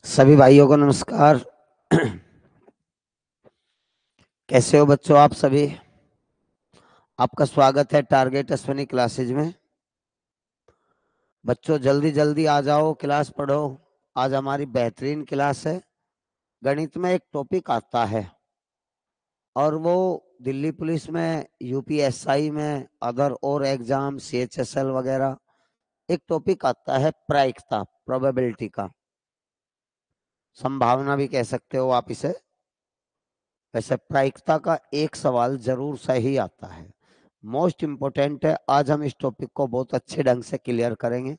सभी भाइयों को नमस्कार। कैसे हो बच्चों आप सभी। आपका स्वागत है टारगेट अश्विनी क्लासेज में। बच्चों जल्दी जल्दी आ जाओ, क्लास पढ़ो। आज हमारी बेहतरीन क्लास है। गणित में एक टॉपिक आता है और वो दिल्ली पुलिस में, यूपीएसआई में, अदर और एग्जाम, सीएचएसएल वगैरह एक टॉपिक आता है प्रायिकता, प्रोबेबिलिटी का। संभावना भी कह सकते हो आप इसे। वैसे प्रायिकता का एक सवाल जरूर सही आता है, मोस्ट इंपोर्टेंट है। आज हम इस टॉपिक को बहुत अच्छे ढंग से क्लियर करेंगे।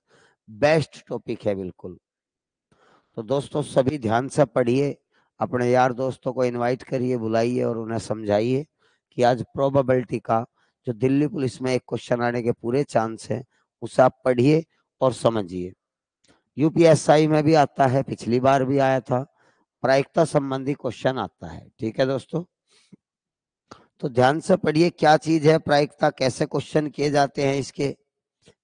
बेस्ट टॉपिक है बिल्कुल। तो दोस्तों सभी ध्यान से पढ़िए, अपने यार दोस्तों को इनवाइट करिए, बुलाइए और उन्हें समझाइए कि आज प्रोबेबिलिटी का जो दिल्ली पुलिस में एक क्वेश्चन आने के पूरे चांस है, उसे आप पढ़िए और समझिए। यूपीएसआई में भी आता है, पिछली बार भी आया था। प्रायिकता संबंधी क्वेश्चन आता है, ठीक है दोस्तों। तो ध्यान से पढ़िए क्या चीज है प्रायिकता, कैसे क्वेश्चन किए जाते हैं इसके,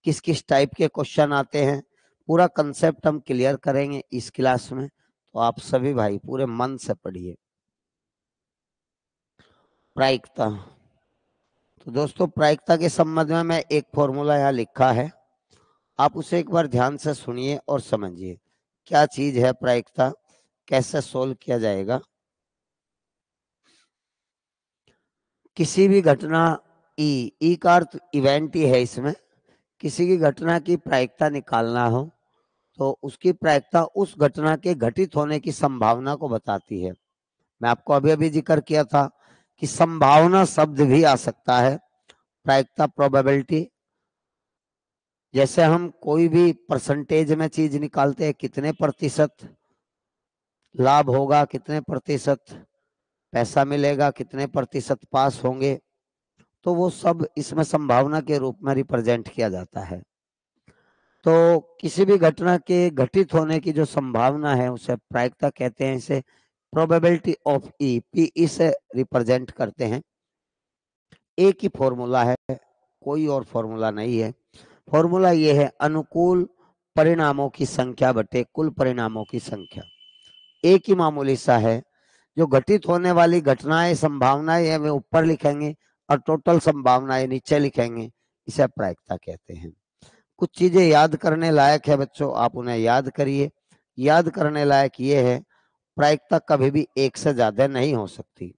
किस किस टाइप के क्वेश्चन आते हैं, पूरा कंसेप्ट हम क्लियर करेंगे इस क्लास में। तो आप सभी भाई पूरे मन से पढ़िए प्रायिकता। तो दोस्तों प्रायिकता के संबंध में मैं एक फॉर्मूला यहाँ लिखा है, आप उसे एक बार ध्यान से सुनिए और समझिए क्या चीज है प्रायिकता, कैसे सोल्व किया जाएगा। किसी भी घटना ई का अर्थ इवेंट ही है इसमें। किसी की घटना की प्रायिकता निकालना हो तो उसकी प्रायिकता उस घटना के घटित होने की संभावना को बताती है। मैं आपको अभी अभी जिक्र किया था कि संभावना शब्द भी आ सकता है प्रायिकता, प्रोबेबिलिटी। जैसे हम कोई भी परसेंटेज में चीज निकालते हैं, कितने प्रतिशत लाभ होगा, कितने प्रतिशत पैसा मिलेगा, कितने प्रतिशत पास होंगे, तो वो सब इसमें संभावना के रूप में रिप्रेजेंट किया जाता है। तो किसी भी घटना के घटित होने की जो संभावना है उसे प्रायिकता कहते हैं। इसे प्रोबेबिलिटी ऑफ ई, पी से रिप्रेजेंट करते हैं। एक ही फॉर्मूला है, कोई और फॉर्मूला नहीं है। फॉर्मूला ये है अनुकूल परिणामों की संख्या बटे कुल परिणामों की संख्या। एक ही मामूली सा है, जो घटित होने वाली घटनाएं, संभावनाएं है वे ऊपर लिखेंगे और टोटल संभावनाएं नीचे लिखेंगे। इसे प्रायिकता कहते हैं। कुछ चीजें याद करने लायक है बच्चों, आप उन्हें याद करिए। याद करने लायक ये है, प्रायिकता कभी भी एक से ज्यादा नहीं हो सकती।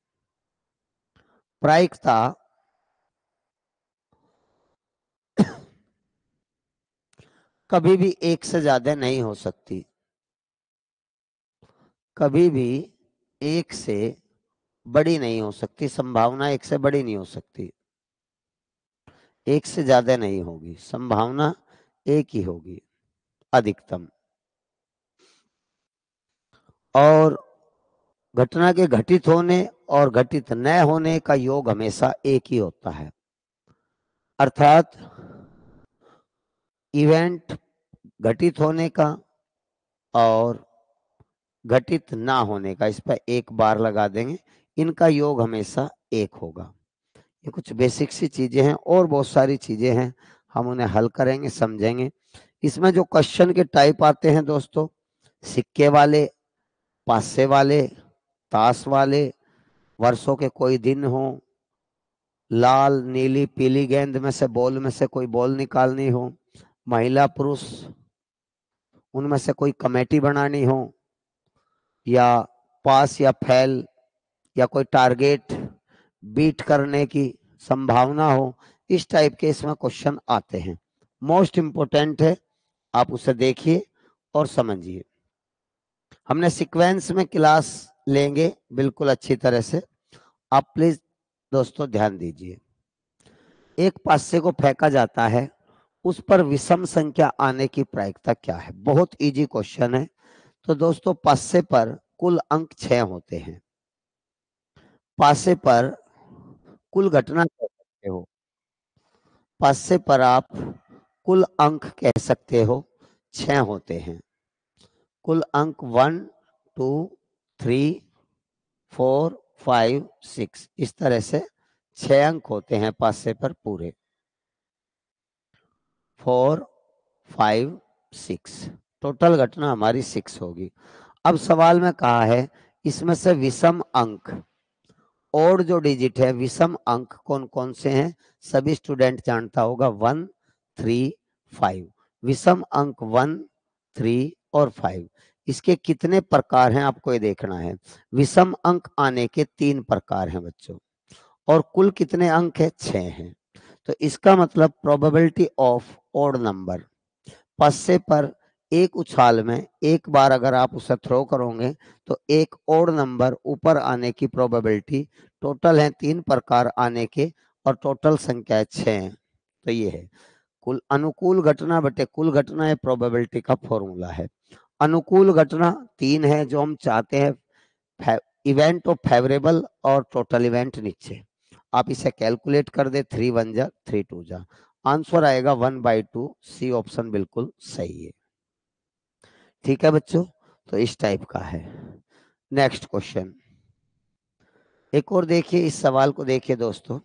प्रायिकता कभी भी एक से ज्यादा नहीं हो सकती, कभी भी एक से बड़ी नहीं हो सकती। संभावना एक से बड़ी नहीं हो सकती, एक से ज्यादा नहीं होगी, संभावना एक ही होगी अधिकतम। और घटना के घटित होने और घटित न होने का योग हमेशा एक ही होता है। अर्थात इवेंट घटित होने का और घटित ना होने का, इस पर एक बार लगा देंगे, इनका योग हमेशा एक होगा। ये कुछ बेसिक सी चीजें हैं और बहुत सारी चीजें हैं, हम उन्हें हल करेंगे, समझेंगे। इसमें जो क्वेश्चन के टाइप आते हैं दोस्तों, सिक्के वाले, पासे वाले, ताश वाले, वर्षों के कोई दिन हो, लाल नीली पीली गेंद में से बॉल में से कोई बॉल निकालनी हो, महिला पुरुष उनमें से कोई कमेटी बनानी हो, या पास या फेल, या कोई टारगेट बीट करने की संभावना हो, इस टाइप के इसमें क्वेश्चन आते हैं। मोस्ट इंपोर्टेंट है, आप उसे देखिए और समझिए। हमने सीक्वेंस में क्लास लेंगे बिल्कुल अच्छी तरह से, आप प्लीज दोस्तों ध्यान दीजिए। एक पासे को फेंका जाता है, उस पर विषम संख्या आने की प्रायिकता क्या है। बहुत इजी क्वेश्चन है। तो दोस्तों पासे पर कुल अंक 6 होते हैं। पासे पर कुल घटना कह सकते हो, पासे पर आप कुल अंक कह सकते हो 6 होते हैं। कुल अंक 1 2 3 4 5 6, इस तरह से 6 अंक होते हैं पासे पर पूरे। 4 5 6, टोटल घटना हमारी 6 होगी। अब सवाल में कहा है इसमें से विषम अंक और जो डिजिट है विषम अंक कौन कौन से हैं, सभी स्टूडेंट जानता होगा 1, 3, 5। विषम अंक 1, 3 और 5, इसके कितने प्रकार हैं आपको ये देखना है। विषम अंक आने के 3 प्रकार हैं बच्चों, और कुल कितने अंक है, 6 हैं। तो इसका मतलब प्रोबेबिलिटी ऑफ ऑड नंबर, पस्से पर एक उछाल में एक बार अगर आप उसे थ्रो करोगे तो एक ओड नंबर ऊपर आने की प्रोबेबिलिटी, टोटल है 3 प्रकार आने के और टोटल संख्या है 6 है। तो ये है कुल अनुकूल घटना बटे कुल घटना, है प्रोबेबिलिटी का फॉर्मूला है। अनुकूल घटना 3 है जो हम चाहते हैं, इवेंट ऑफ फेवरेबल और टोटल इवेंट नीचे। आप इसे कैलकुलेट कर दे, 3 1 जा 3 2 जा, आंसर आएगा 1/2। सी ऑप्शन बिल्कुल सही है। ठीक है बच्चों, तो इस टाइप का है। नेक्स्ट क्वेश्चन, एक और देखिए, इस सवाल को देखिए दोस्तों।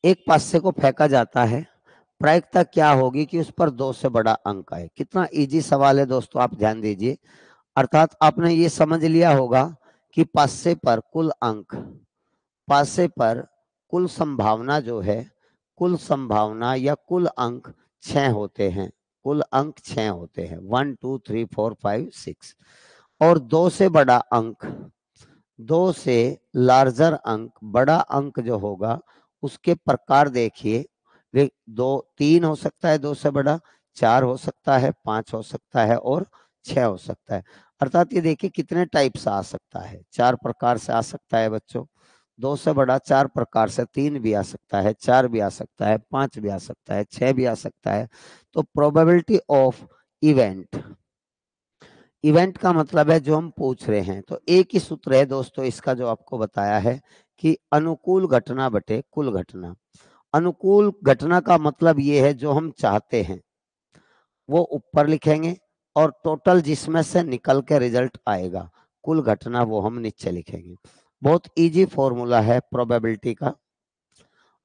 एक पासे को फेंका जाता है, प्रायिकता क्या होगी कि उस पर 2 से बड़ा अंक आए। कितना इजी सवाल है दोस्तों, आप ध्यान दीजिए। अर्थात आपने ये समझ लिया होगा कि पासे पर कुल अंक, पासे पर कुल संभावना जो है, कुल संभावना या कुल अंक 6 होते हैं। कुल अंक 6 होते हैं, 1 2 3 4 5 6। और 2 से बड़ा अंक, 2 से लार्जर अंक, बड़ा अंक जो होगा उसके प्रकार देखिए। वे 2 3 हो सकता है 2 से बड़ा, 4 हो सकता है, 5 हो सकता है और 6 हो सकता है। अर्थात ये देखिए कितने टाइप से आ सकता है, 4 प्रकार से आ सकता है बच्चों। 2 से बड़ा 4 प्रकार से, 3 भी आ सकता है, 4 भी आ सकता है, 5 भी आ सकता है, 6 भी आ सकता है। तो प्रोबेबिलिटी ऑफ इवेंट, इवेंट का मतलब है जो हम पूछ रहे हैं, तो एक ही सूत्र है दोस्तों इसका जो आपको बताया है कि अनुकूल घटना बटे कुल घटना। अनुकूल घटना का मतलब ये है जो हम चाहते हैं वो ऊपर लिखेंगे, और टोटल जिसमें से निकल के रिजल्ट आएगा कुल घटना, वो हम नीचे लिखेंगे। बहुत इजी फॉर्मूला है प्रोबेबिलिटी का।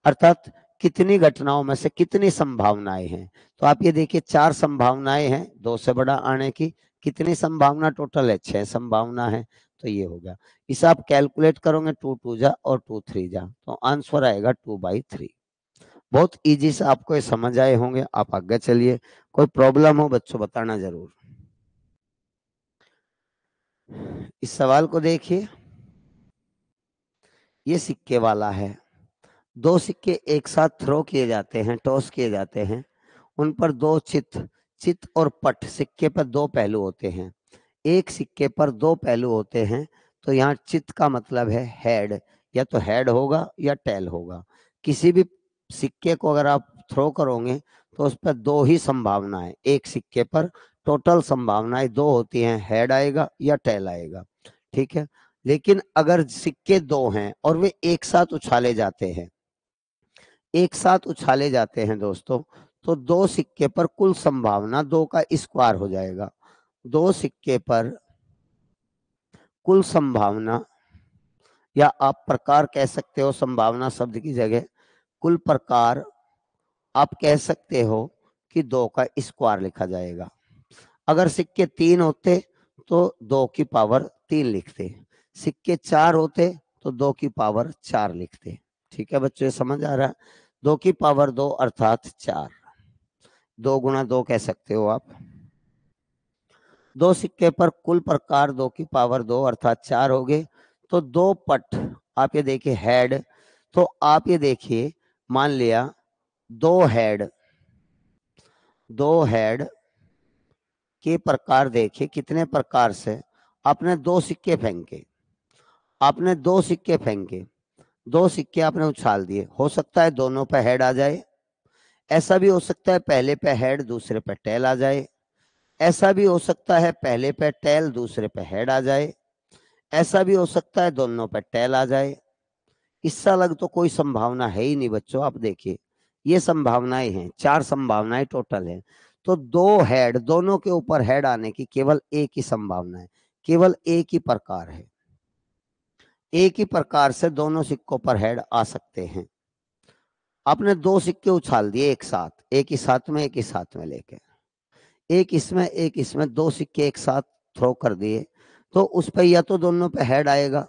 अर्थात कितनी घटनाओं में से कितनी संभावनाएं हैं। तो आप ये देखिए 4 संभावनाएं हैं 2 से बड़ा आने की, कितनी संभावना टोटल है, 6 संभावना है। तो ये हो गया, इसे आप कैलकुलेट करोगे 2 2 जा और 2 3 जा, तो आंसर आएगा 2/3। बहुत इजी से आपको ये समझ आए होंगे, आप आगे चलिए। कोई प्रॉब्लम हो बच्चों बताना जरूर। इस सवाल को देखिए, ये सिक्के वाला है। 2 सिक्के एक साथ थ्रो किए जाते हैं, टॉस किए जाते हैं। उन पर 2 चित, चित और पट, सिक्के पर 2 पहलू होते हैं। एक सिक्के पर 2 पहलू होते हैं, तो यहाँ चित का मतलब है हेड, या तो हेड होगा या टेल होगा। किसी भी सिक्के को अगर आप थ्रो करोगे तो उस पर 2 ही संभावनाएं, एक सिक्के पर टोटल संभावनाएं 2 होती हैं, हेड आएगा या टेल आएगा। ठीक है, लेकिन अगर सिक्के 2 हैं और वे एक साथ उछाले जाते हैं, एक साथ उछाले जाते हैं दोस्तों, तो 2 सिक्के पर कुल संभावना 2 का स्क्वायर हो जाएगा। 2 सिक्के पर कुल संभावना, या आप प्रकार कह सकते हो संभावना शब्द की जगह, कुल प्रकार आप कह सकते हो कि 2 का स्क्वायर लिखा जाएगा। अगर सिक्के 3 होते तो 2 की पावर 3 लिखते, सिक्के 4 होते तो 2 की पावर 4 लिखते। ठीक है बच्चों, ये समझ आ रहा है। 2 की पावर 2 अर्थात 4, 2 गुणा 2 कह सकते हो आप। 2 सिक्के पर कुल प्रकार 2 की पावर 2 अर्थात 4 हो गए। तो 2 पट, आप ये देखिए हेड, तो आप ये देखिए मान लिया 2 हेड, 2 हेड के प्रकार देखिए कितने प्रकार से। आपने 2 सिक्के फेंके, आपने 2 सिक्के फेंके, 2 सिक्के आपने उछाल दिए। हो सकता है दोनों पे हेड आ जाए, ऐसा भी हो सकता है पहले पे हेड दूसरे पे टेल आ जाए, ऐसा भी हो सकता है पहले पे टेल दूसरे पे हेड आ जाए, ऐसा भी हो सकता है दोनों पे टेल आ जाए। इससे अलग तो कोई संभावना है ही नहीं बच्चों। आप देखिए ये संभावनाएं हैं, 4 संभावनाएं टोटल है। तो 2 हेड, दोनों के ऊपर हेड आने की केवल एक ही संभावना है, केवल एक ही प्रकार है। एक ही प्रकार से दोनों सिक्कों पर हेड आ सकते हैं। आपने 2 सिक्के उछाल दिए एक साथ, एक ही साथ में, एक ही साथ में लेके, एक इसमें एक इसमें, 2 सिक्के एक साथ थ्रो कर दिए तो उस पे या तो दोनों पे हेड आएगा,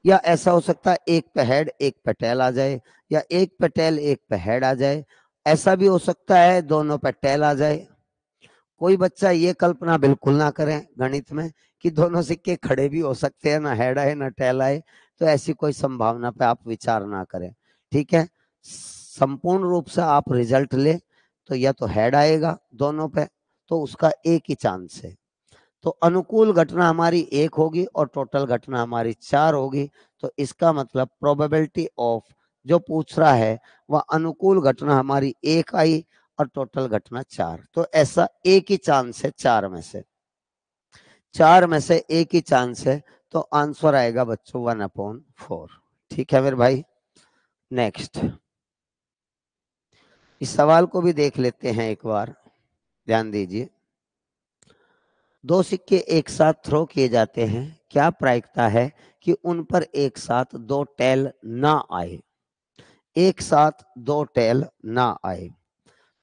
या ऐसा हो सकता है एक पे हेड एक पे टेल आ जाए, या एक पे टेल एक पे हेड आ जाए। ऐसा भी हो सकता है दोनों पे टेल आ जाए। कोई बच्चा ये कल्पना बिल्कुल ना करें गणित में कि दोनों सिक्के खड़े भी हो सकते हैं, ना हेड आए ना टेल आए। तो ऐसी कोई संभावना पे आप विचार ना करें, ठीक है। संपूर्ण रूप से आप रिजल्ट ले तो या तो हेड आएगा दोनों पे, तो उसका एक ही चांस है। तो अनुकूल घटना हमारी एक होगी और टोटल घटना हमारी 4 होगी। तो इसका मतलब प्रोबेबिलिटी ऑफ जो पूछ रहा है वह अनुकूल घटना हमारी एक आई और टोटल घटना 4। तो ऐसा एक ही चांस है, 4 में से, 4 में से एक ही चांस है। तो आंसर आएगा बच्चों 1/4। ठीक है मेरे भाई। नेक्स्ट इस सवाल को भी देख लेते हैं एक बार, ध्यान दीजिए। 2 सिक्के एक साथ थ्रो किए जाते हैं, क्या प्रायिकता है कि उन पर एक साथ 2 टेल ना आए? एक साथ 2 टेल ना आए।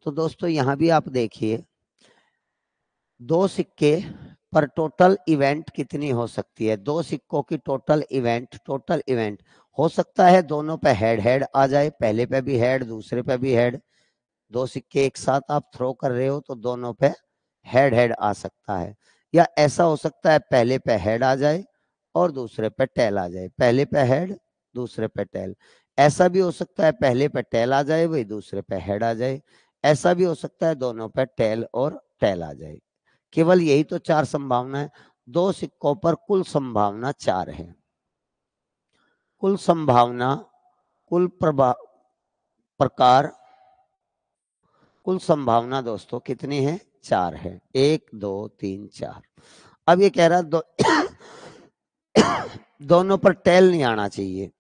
तो दोस्तों यहां भी आप देखिए, 2 सिक्के पर टोटल इवेंट कितनी हो सकती है? 2 सिक्कों की टोटल इवेंट हो सकता है दोनों पे हेड हेड आ जाए, पहले पे भी हेड दूसरे पे भी हेड। 2 सिक्के एक साथ आप थ्रो कर रहे हो तो दोनों पे हेड हेड आ सकता है, या ऐसा हो सकता है पहले पे हेड आ जाए और दूसरे पे टेल आ जाए, पहले पे हेड दूसरे पे टेल। ऐसा भी हो सकता है पहले पे टेल आ जाए वही दूसरे पे हेड आ जाए। ऐसा भी हो सकता है दोनों पे टेल और टेल आ जाए। केवल यही तो 4 संभावना है। 2 सिक्कों पर कुल संभावना 4 है। कुल संभावना, कुल प्रकार, कुल संभावना दोस्तों कितनी है? 4 है। 1 2 3 4। अब ये कह रहा दोनों पर टेल नहीं आना चाहिए।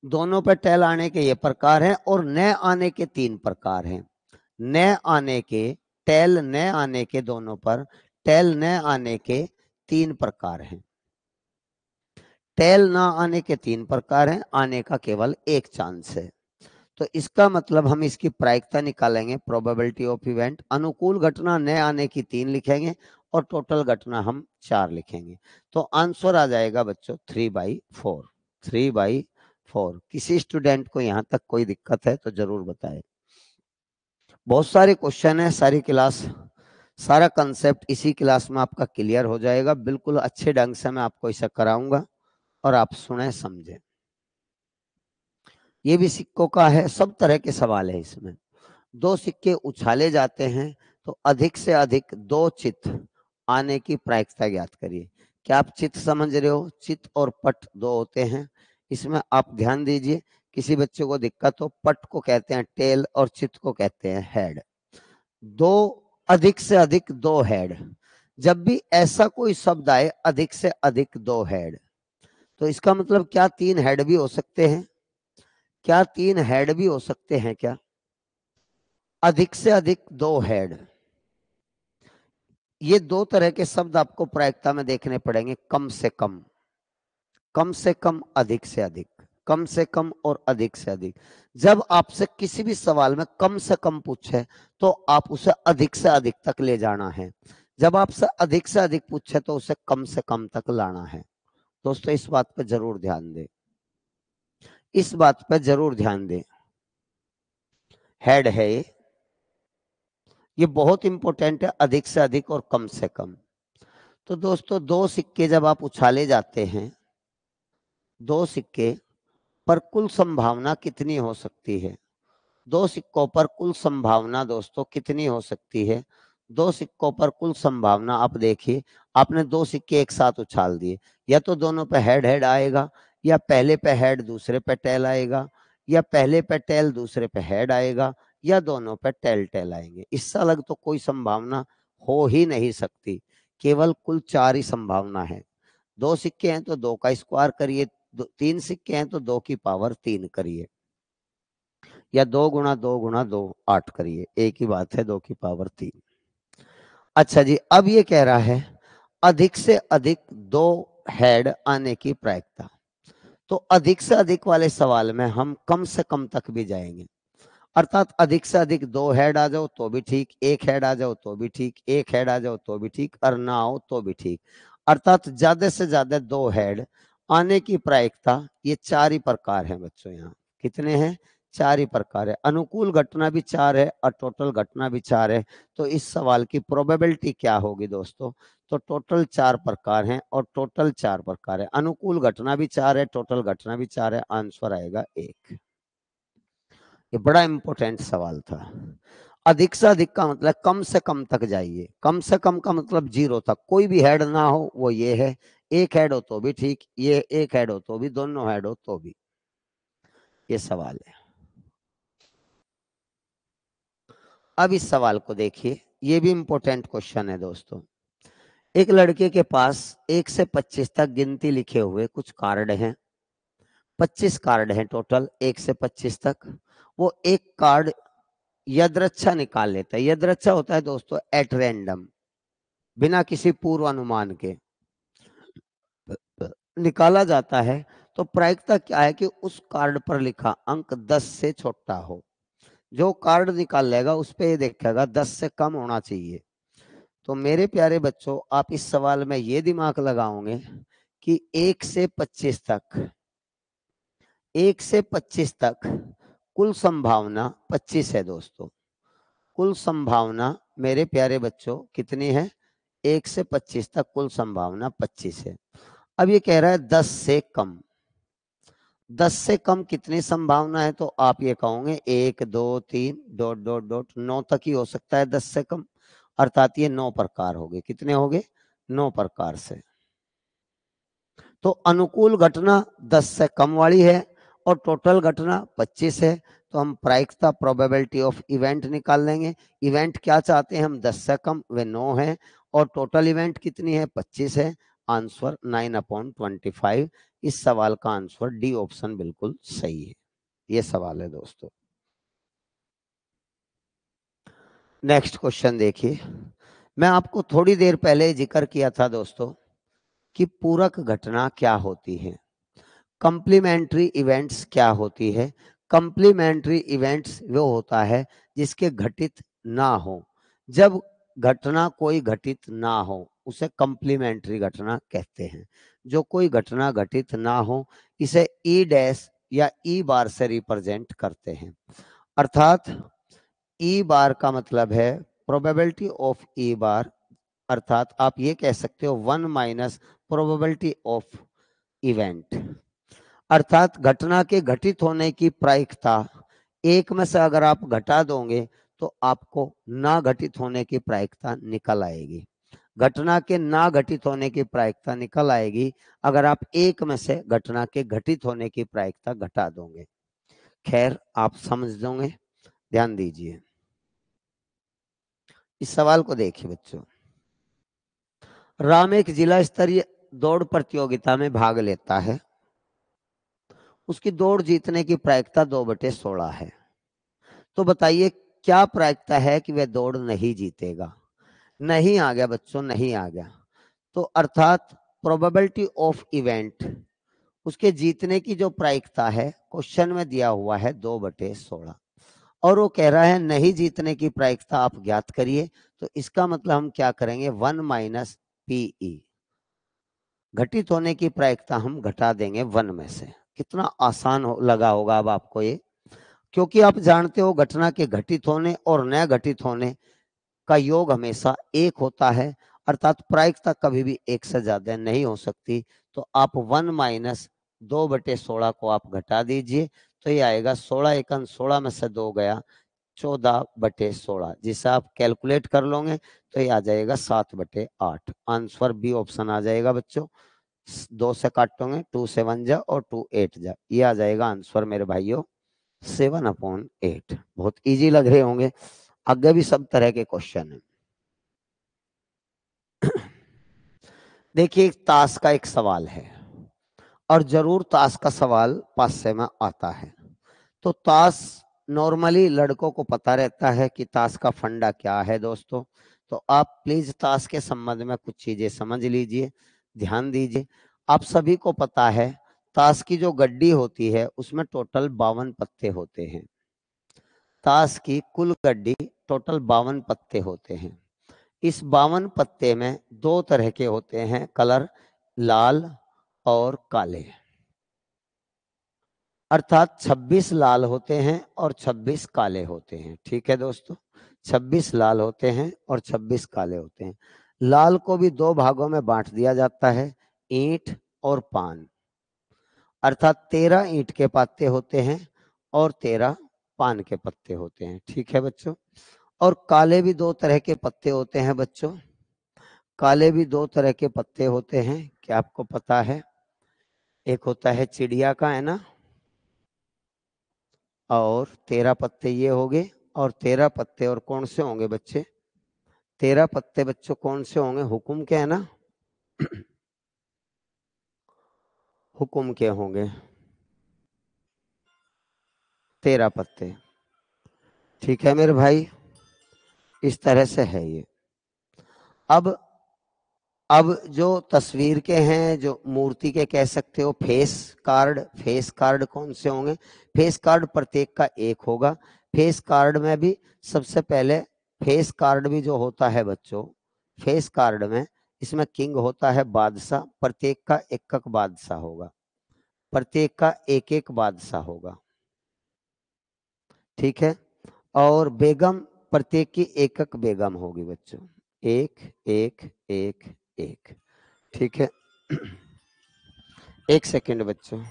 दोनों पर टेल आने के ये प्रकार हैं और न आने के 3 प्रकार हैं। न आने के, टेल न आने के, दोनों पर टेल न आने के 3 प्रकार हैं। टेल ना आने के 3 प्रकार हैं, आने का केवल एक चांस है। तो इसका मतलब हम इसकी प्रायिकता निकालेंगे, प्रोबेबिलिटी ऑफ इवेंट। अनुकूल घटना न आने की 3 लिखेंगे और टोटल घटना हम 4 लिखेंगे। तो आंसर आ जाएगा बच्चों 3/4। 3/4। किसी स्टूडेंट को यहां तक कोई दिक्कत है तो जरूर बताएं। बहुत सारे क्वेश्चन है, सारी क्लास, सारा कंसेप्ट इसी क्लास में आपका क्लियर हो जाएगा। बिल्कुल अच्छे ढंग से मैं आपको इसे कराऊंगा और आप सुने समझे। ये भी सिक्कों का है, सब तरह के सवाल है इसमें। 2 सिक्के उछाले जाते हैं तो अधिक से अधिक 2 चित्त आने की प्रायिकता ज्ञात करिए। क्या आप चित्त समझ रहे हो? चित्त और पट 2 होते हैं। इसमें आप ध्यान दीजिए, किसी बच्चे को दिक्कत हो, पट को कहते हैं टेल और चित्त को कहते हैं हेड। 2 अधिक से अधिक 2 हेड। जब भी ऐसा कोई शब्द आए अधिक से अधिक 2 हेड, तो इसका मतलब क्या 3 हेड भी हो सकते हैं? क्या 3 हेड भी हो सकते हैं क्या? अधिक से अधिक 2 हेड, ये 2 तरह के शब्द आपको प्रायिकता में देखने पड़ेंगे। कम से कम, कम से कम, अधिक से अधिक, कम से कम और अधिक से अधिक। जब आपसे किसी भी सवाल में कम से कम पूछे तो आप उसे अधिक से अधिक तक ले जाना है। जब आपसे अधिक से अधिक पूछे तो उसे कम से कम तक लाना है। दोस्तों इस बात पर जरूर ध्यान दें, इस बात पर जरूर ध्यान दें। हेड है ये बहुत इंपॉर्टेंट है, अधिक से अधिक और कम से कम। तो दोस्तों 2 सिक्के जब आप उछाले जाते हैं, 2 सिक्के पर कुल संभावना कितनी हो सकती है? 2 सिक्कों पर कुल संभावना दोस्तों कितनी हो सकती है? 2 सिक्कों पर कुल संभावना, आप देखिए, आपने 2 सिक्के एक साथ उछाल दिए, या तो दोनों पे हेड हेड आएगा, या पहले पे हेड दूसरे पे टेल आएगा, या पहले पे टेल दूसरे पे हेड आएगा, या दोनों पे टेल टेल आएंगे। इससे अलग तो कोई संभावना हो ही नहीं सकती। केवल कुल 4 ही संभावना है। 2 सिक्के हैं तो 2 का स्क्वायर करिए, 3 सिक्के हैं तो 2 की पावर 3 करिए, या 2 गुणा 2 गुणा 2 8 करिए, एक ही बात है, 2 की पावर 3। अच्छा जी, अब ये कह रहा है अधिक से अधिक 2 हेड आने की प्रायिकता। तो अधिक से अधिक वाले सवाल में हम कम से कम तक भी जाएंगे। अर्थात अधिक से अधिक 2 हेड आ जाओ तो भी ठीक, 1 हेड आ जाओ तो भी ठीक, 1 हेड आ जाओ तो भी ठीक, और ना आओ तो भी ठीक। अर्थात ज्यादा से ज्यादा 2 हेड आने की प्रायिकता ये 4 ही प्रकार है बच्चों। यहाँ कितने हैं? 4 ही प्रकार है। अनुकूल घटना भी 4 है और टोटल घटना भी 4 है। तो इस सवाल की प्रोबेबिलिटी क्या होगी दोस्तों? तो टोटल 4 प्रकार हैं और टोटल 4 प्रकार है। अनुकूल घटना भी 4 है, टोटल घटना भी 4 है। आंसर आएगा 1। ये बड़ा इंपॉर्टेंट सवाल था। अधिक से अधिक का मतलब कम से कम तक जाइए। कम से कम का मतलब 0 तक, कोई भी हेड ना हो वो ये है। 1 हेड हो तो भी ठीक, ये 1 हेड हो तो भी, दोनों हेड हो तो भी। ये सवाल है। अब इस सवाल को देखिए, ये भी इंपॉर्टेंट क्वेश्चन है दोस्तों। एक लड़के के पास 1 से 25 तक गिनती लिखे हुए कुछ कार्ड हैं। 25 कार्ड हैं टोटल, 1 से 25 तक। वो एक कार्ड यदृच्छा निकाल लेता है। यदृच्छा होता है दोस्तों एट रैंडम, बिना किसी पूर्वानुमान के निकाला जाता है। तो प्रायिकता क्या है कि उस कार्ड पर लिखा अंक 10 से छोटा हो। जो कार्ड निकाल लेगा उस पे ये देखेगा 10 से कम होना चाहिए। तो मेरे प्यारे बच्चों, आप इस सवाल में ये दिमाग लगाओगे कि 1 से 25 तक, 1 से 25 तक कुल संभावना 25 है दोस्तों। कुल संभावना मेरे प्यारे बच्चों कितनी है? 1 से 25 तक कुल संभावना 25 है। अब ये कह रहा है 10 से कम। 10 से कम कितनी संभावना है? तो आप ये कहोगे 1 2 3 डॉट डॉट डॉट 9 तक ही हो सकता है 10 से कम। अर्थात ये 9 प्रकार हो गए। कितने हो गए? 9 प्रकार से। तो अनुकूल घटना 10 से कम वाली है और टोटल घटना 25 है। तो हम प्रायिकता प्रोबेबिलिटी ऑफ इवेंट निकाल लेंगे। इवेंट क्या चाहते हैं हम? 10 से कम, वे 9 है। और टोटल इवेंट कितनी है? 25 है। आंसर 9/25। इस सवाल का आंसर डी ऑप्शन बिल्कुल सही है। ये सवाल है दोस्तों। नेक्स्ट क्वेश्चन देखिए। मैं आपको थोड़ी देर पहले जिक्र किया था दोस्तों कि पूरक घटना क्या होती है, कंप्लीमेंट्री इवेंट्स क्या होती है। कंप्लीमेंट्री इवेंट्स वो होता है जिसके घटित ना हो। जब घटना कोई घटित ना हो उसे कंप्लीमेंट्री घटना कहते हैं। जो कोई घटना घटित ना हो इसे ई डैश या ई बार से रिप्रेजेंट करते हैं। अर्थात ई बार का मतलब है प्रोबेबिलिटी ऑफ ई बार। अर्थात आप ये कह सकते हो 1 माइनस प्रोबेबिलिटी ऑफ इवेंट। अर्थात घटना के घटित होने की प्रायिकता 1 में से अगर आप घटा दोगे तो आपको ना घटित होने की प्रायिकता निकल आएगी। घटना के ना घटित होने की प्रायिकता निकल आएगी अगर आप 1 में से घटना के घटित होने की प्रायिकता घटा दोगे। खैर, आप समझ दोगे। ध्यान दीजिए, इस सवाल को देखिए बच्चों। राम एक जिला स्तरीय दौड़ प्रतियोगिता में भाग लेता है। उसकी दौड़ जीतने की प्रायिकता 2/16 है। तो बताइए क्या प्रायिकता है कि वह दौड़ नहीं जीतेगा? नहीं आ गया बच्चों, नहीं आ गया। तो अर्थात प्रोबेबिलिटी ऑफ इवेंट, उसके जीतने की जो प्रायिकता है क्वेश्चन में दिया हुआ है 2/16। और वो कह रहा है नहीं जीतने की प्रायिकता आप ज्ञात करिए। तो इसका मतलब हम क्या करेंगे? 1 माइनस पीई। घटित होने की प्रायिकता हम घटा देंगे 1 में से। कितना आसान लगा होगा अब आपको ये, क्योंकि आप जानते हो घटना के घटित होने और न घटित होने का योग हमेशा 1 होता है। अर्थात प्रायिकता कभी भी 1 से ज्यादा नहीं हो सकती। तो आप 1 माइनस 2/16 को आप घटा दीजिए। तो ये आएगा 16 एकन 16 में से 2 गया 14/16। जिसे आप कैलकुलेट कर लोगे तो ये आ जाएगा 7/8। आंसर बी ऑप्शन आ जाएगा बच्चों। 2 से काटोगे 2 7 जा और 2 8 जा, ये आ जाएगा आंसर मेरे भाइयों 7/8। बहुत इजी लग रहे होंगे। आगे भी सब तरह के क्वेश्चन है। देखिए, ताश का एक सवाल है और जरूर ताश का सवाल पास में आता है। तो ताश नॉर्मली लड़कों को पता रहता है कि ताश का फंडा क्या है दोस्तों। तो आप प्लीज ताश के संबंध में कुछ चीजें समझ लीजिए, ध्यान दीजिए। आप सभी को पता है ताश की जो गड्डी होती है उसमें टोटल 52 पत्ते होते हैं। ताश की कुल गड्डी टोटल 52 पत्ते होते हैं। इस 52 पत्ते में दो तरह के होते हैं कलर, लाल और काले, अर्थात 26 लाल होते हैं और 26 काले होते हैं। ठीक है दोस्तों, 26 लाल होते हैं और 26 काले होते हैं। लाल को भी दो भागों में बांट दिया जाता है, ईंट और पान, अर्थात 13 ईंट के पत्ते होते हैं और 13 पान के पत्ते होते हैं। ठीक है बच्चों, और काले भी दो तरह के पत्ते होते हैं बच्चों, काले भी दो तरह के पत्ते होते हैं, क्या आपको पता है? एक होता है चिड़िया का, है ना, और 13 पत्ते ये हो गए, और 13 पत्ते और कौन से होंगे बच्चे? 13 पत्ते बच्चों कौन से होंगे? हुकुम के, है ना, हुकुम के होंगे 13 पत्ते। ठीक है मेरे भाई, इस तरह से है ये। अब जो तस्वीर के हैं, जो मूर्ति के कह सकते हो, फेस कार्ड, फेस कार्ड कौन से होंगे? फेस कार्ड प्रत्येक का एक होगा। फेस कार्ड में भी सबसे पहले, फेस कार्ड भी जो होता है बच्चों, फेस कार्ड में इसमें किंग होता है बादशाह, प्रत्येक का एक एक बादशाह होगा, प्रत्येक का एक एक बादशाह होगा। ठीक है, और बेगम प्रत्येक की एक एक बेगम होगी बच्चों, एक एक एक एक। ठीक है, एक सेकंड बच्चों।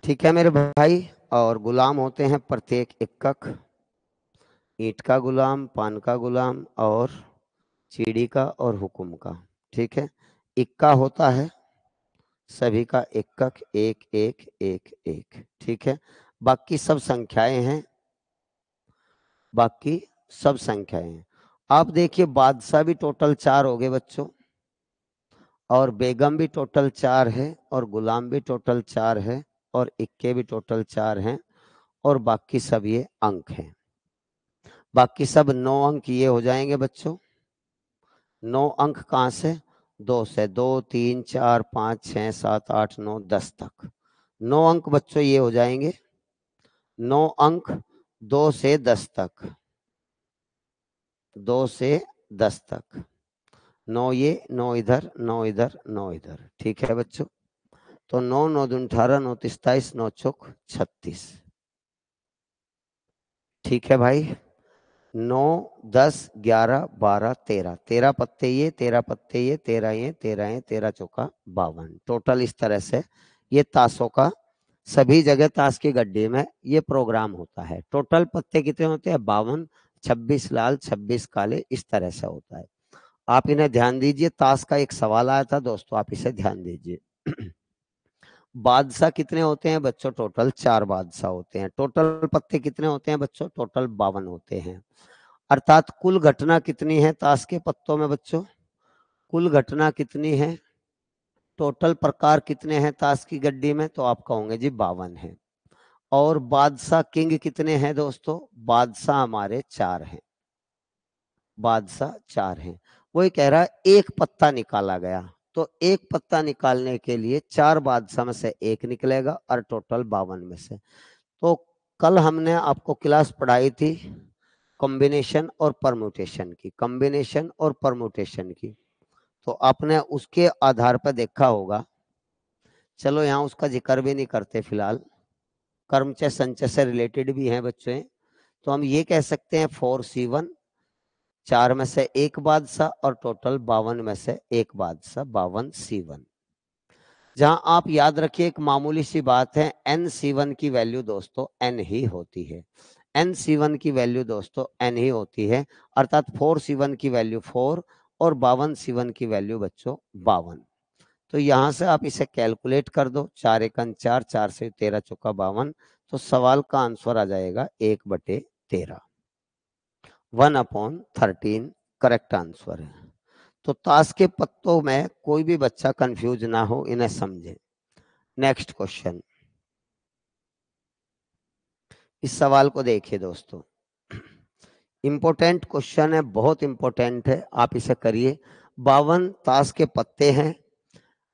ठीक है मेरे भाई, और गुलाम होते हैं प्रत्येक एकक, ईंट का गुलाम, पान का गुलाम, और चीड़ी का और हुकुम का। ठीक है, इक्का होता है सभी का एकक, एक एक एक एक। ठीक है, बाकी सब संख्याएं हैं, बाकी सब संख्याएं हैं। आप देखिए, बादशाह भी टोटल 4 हो गए बच्चों, और बेगम भी टोटल 4 है, और गुलाम भी टोटल 4 है, और इक्के भी टोटल 4 हैं, और बाकी सब ये अंक हैं। बाकी सब 9 अंक ये हो जाएंगे बच्चों। 9 अंक कहाँ से? 2 से, 2 3 4 5 6 7 8 9 10 तक 9 अंक बच्चों ये हो जाएंगे। 9 अंक 2 से 10 तक, 2 से 10 तक, 9 ये, 9 इधर, 9 इधर, 9 इधर। ठीक है बच्चों, तो 9 9 दूनी 18, 9 23 27, 9 चौक 36। ठीक है भाई, 9 10 11 12 13, 13 पत्ते ये, 13 पत्ते ये, 13 ये, 13 ये, 13 चौका 52। टोटल इस तरह से ये ताशों का सभी जगह ताश की गड्डी में ये प्रोग्राम होता है। टोटल पत्ते कितने होते हैं? 52, 26 लाल 26 काले, इस तरह से होता है। आप इन्हें ध्यान दीजिए, ताश का एक सवाल आया था दोस्तों, आप इसे ध्यान दीजिए। बादशाह कितने होते हैं बच्चों? टोटल 4 बादशाह होते हैं। टोटल पत्ते कितने होते हैं बच्चों? टोटल 52 होते हैं। अर्थात कुल घटना कितनी है ताश के पत्तों में बच्चों? कुल घटना कितनी है? टोटल प्रकार कितने हैं ताश की गड्डी में? तो आप कहोगे जी 52 है। और बादशाह किंग कितने हैं दोस्तों? बादशाह हमारे 4 हैं, बादशाह 4 हैं। वही कह रहा है एक पत्ता निकाला गया, तो एक पत्ता निकालने के लिए 4 बादशाह में से एक निकलेगा, और टोटल 52 में से। तो कल हमने आपको क्लास पढ़ाई थी कॉम्बिनेशन और परम्यूटेशन की, कॉम्बिनेशन और परम्यूटेशन की, तो आपने उसके आधार पर देखा होगा। चलो यहाँ उसका जिक्र भी नहीं करते फिलहाल, कर्मचय संचय से रिलेटेड भी है बच्चों। तो हम ये कह सकते हैं 4C1, 4 में से एक बादशाह, और टोटल 52 में से एक बादशाह, 52C1। जहां आप याद रखिए एक मामूली सी बात है, NC1 की वैल्यू दोस्तों n ही होती है। NC1 की वैल्यू दोस्तों n ही होती है, अर्थात 4C1 की वैल्यू 4 और 52C1 की वैल्यू बच्चों 52। तो यहां से आप इसे कैलकुलेट कर दो, 4 एकन 4, 4 से 13 चौका 52, तो सवाल का आंसर आ जाएगा 1/13। 1/13 करेक्ट आंसर है। तो ताश के पत्तों में कोई भी बच्चा कंफ्यूज ना हो, इन्हें समझे। नेक्स्ट क्वेश्चन, इस सवाल को देखिए दोस्तों, इंपॉर्टेंट क्वेश्चन है, बहुत इंपॉर्टेंट है, आप इसे करिए। 52 ताश के पत्ते हैं,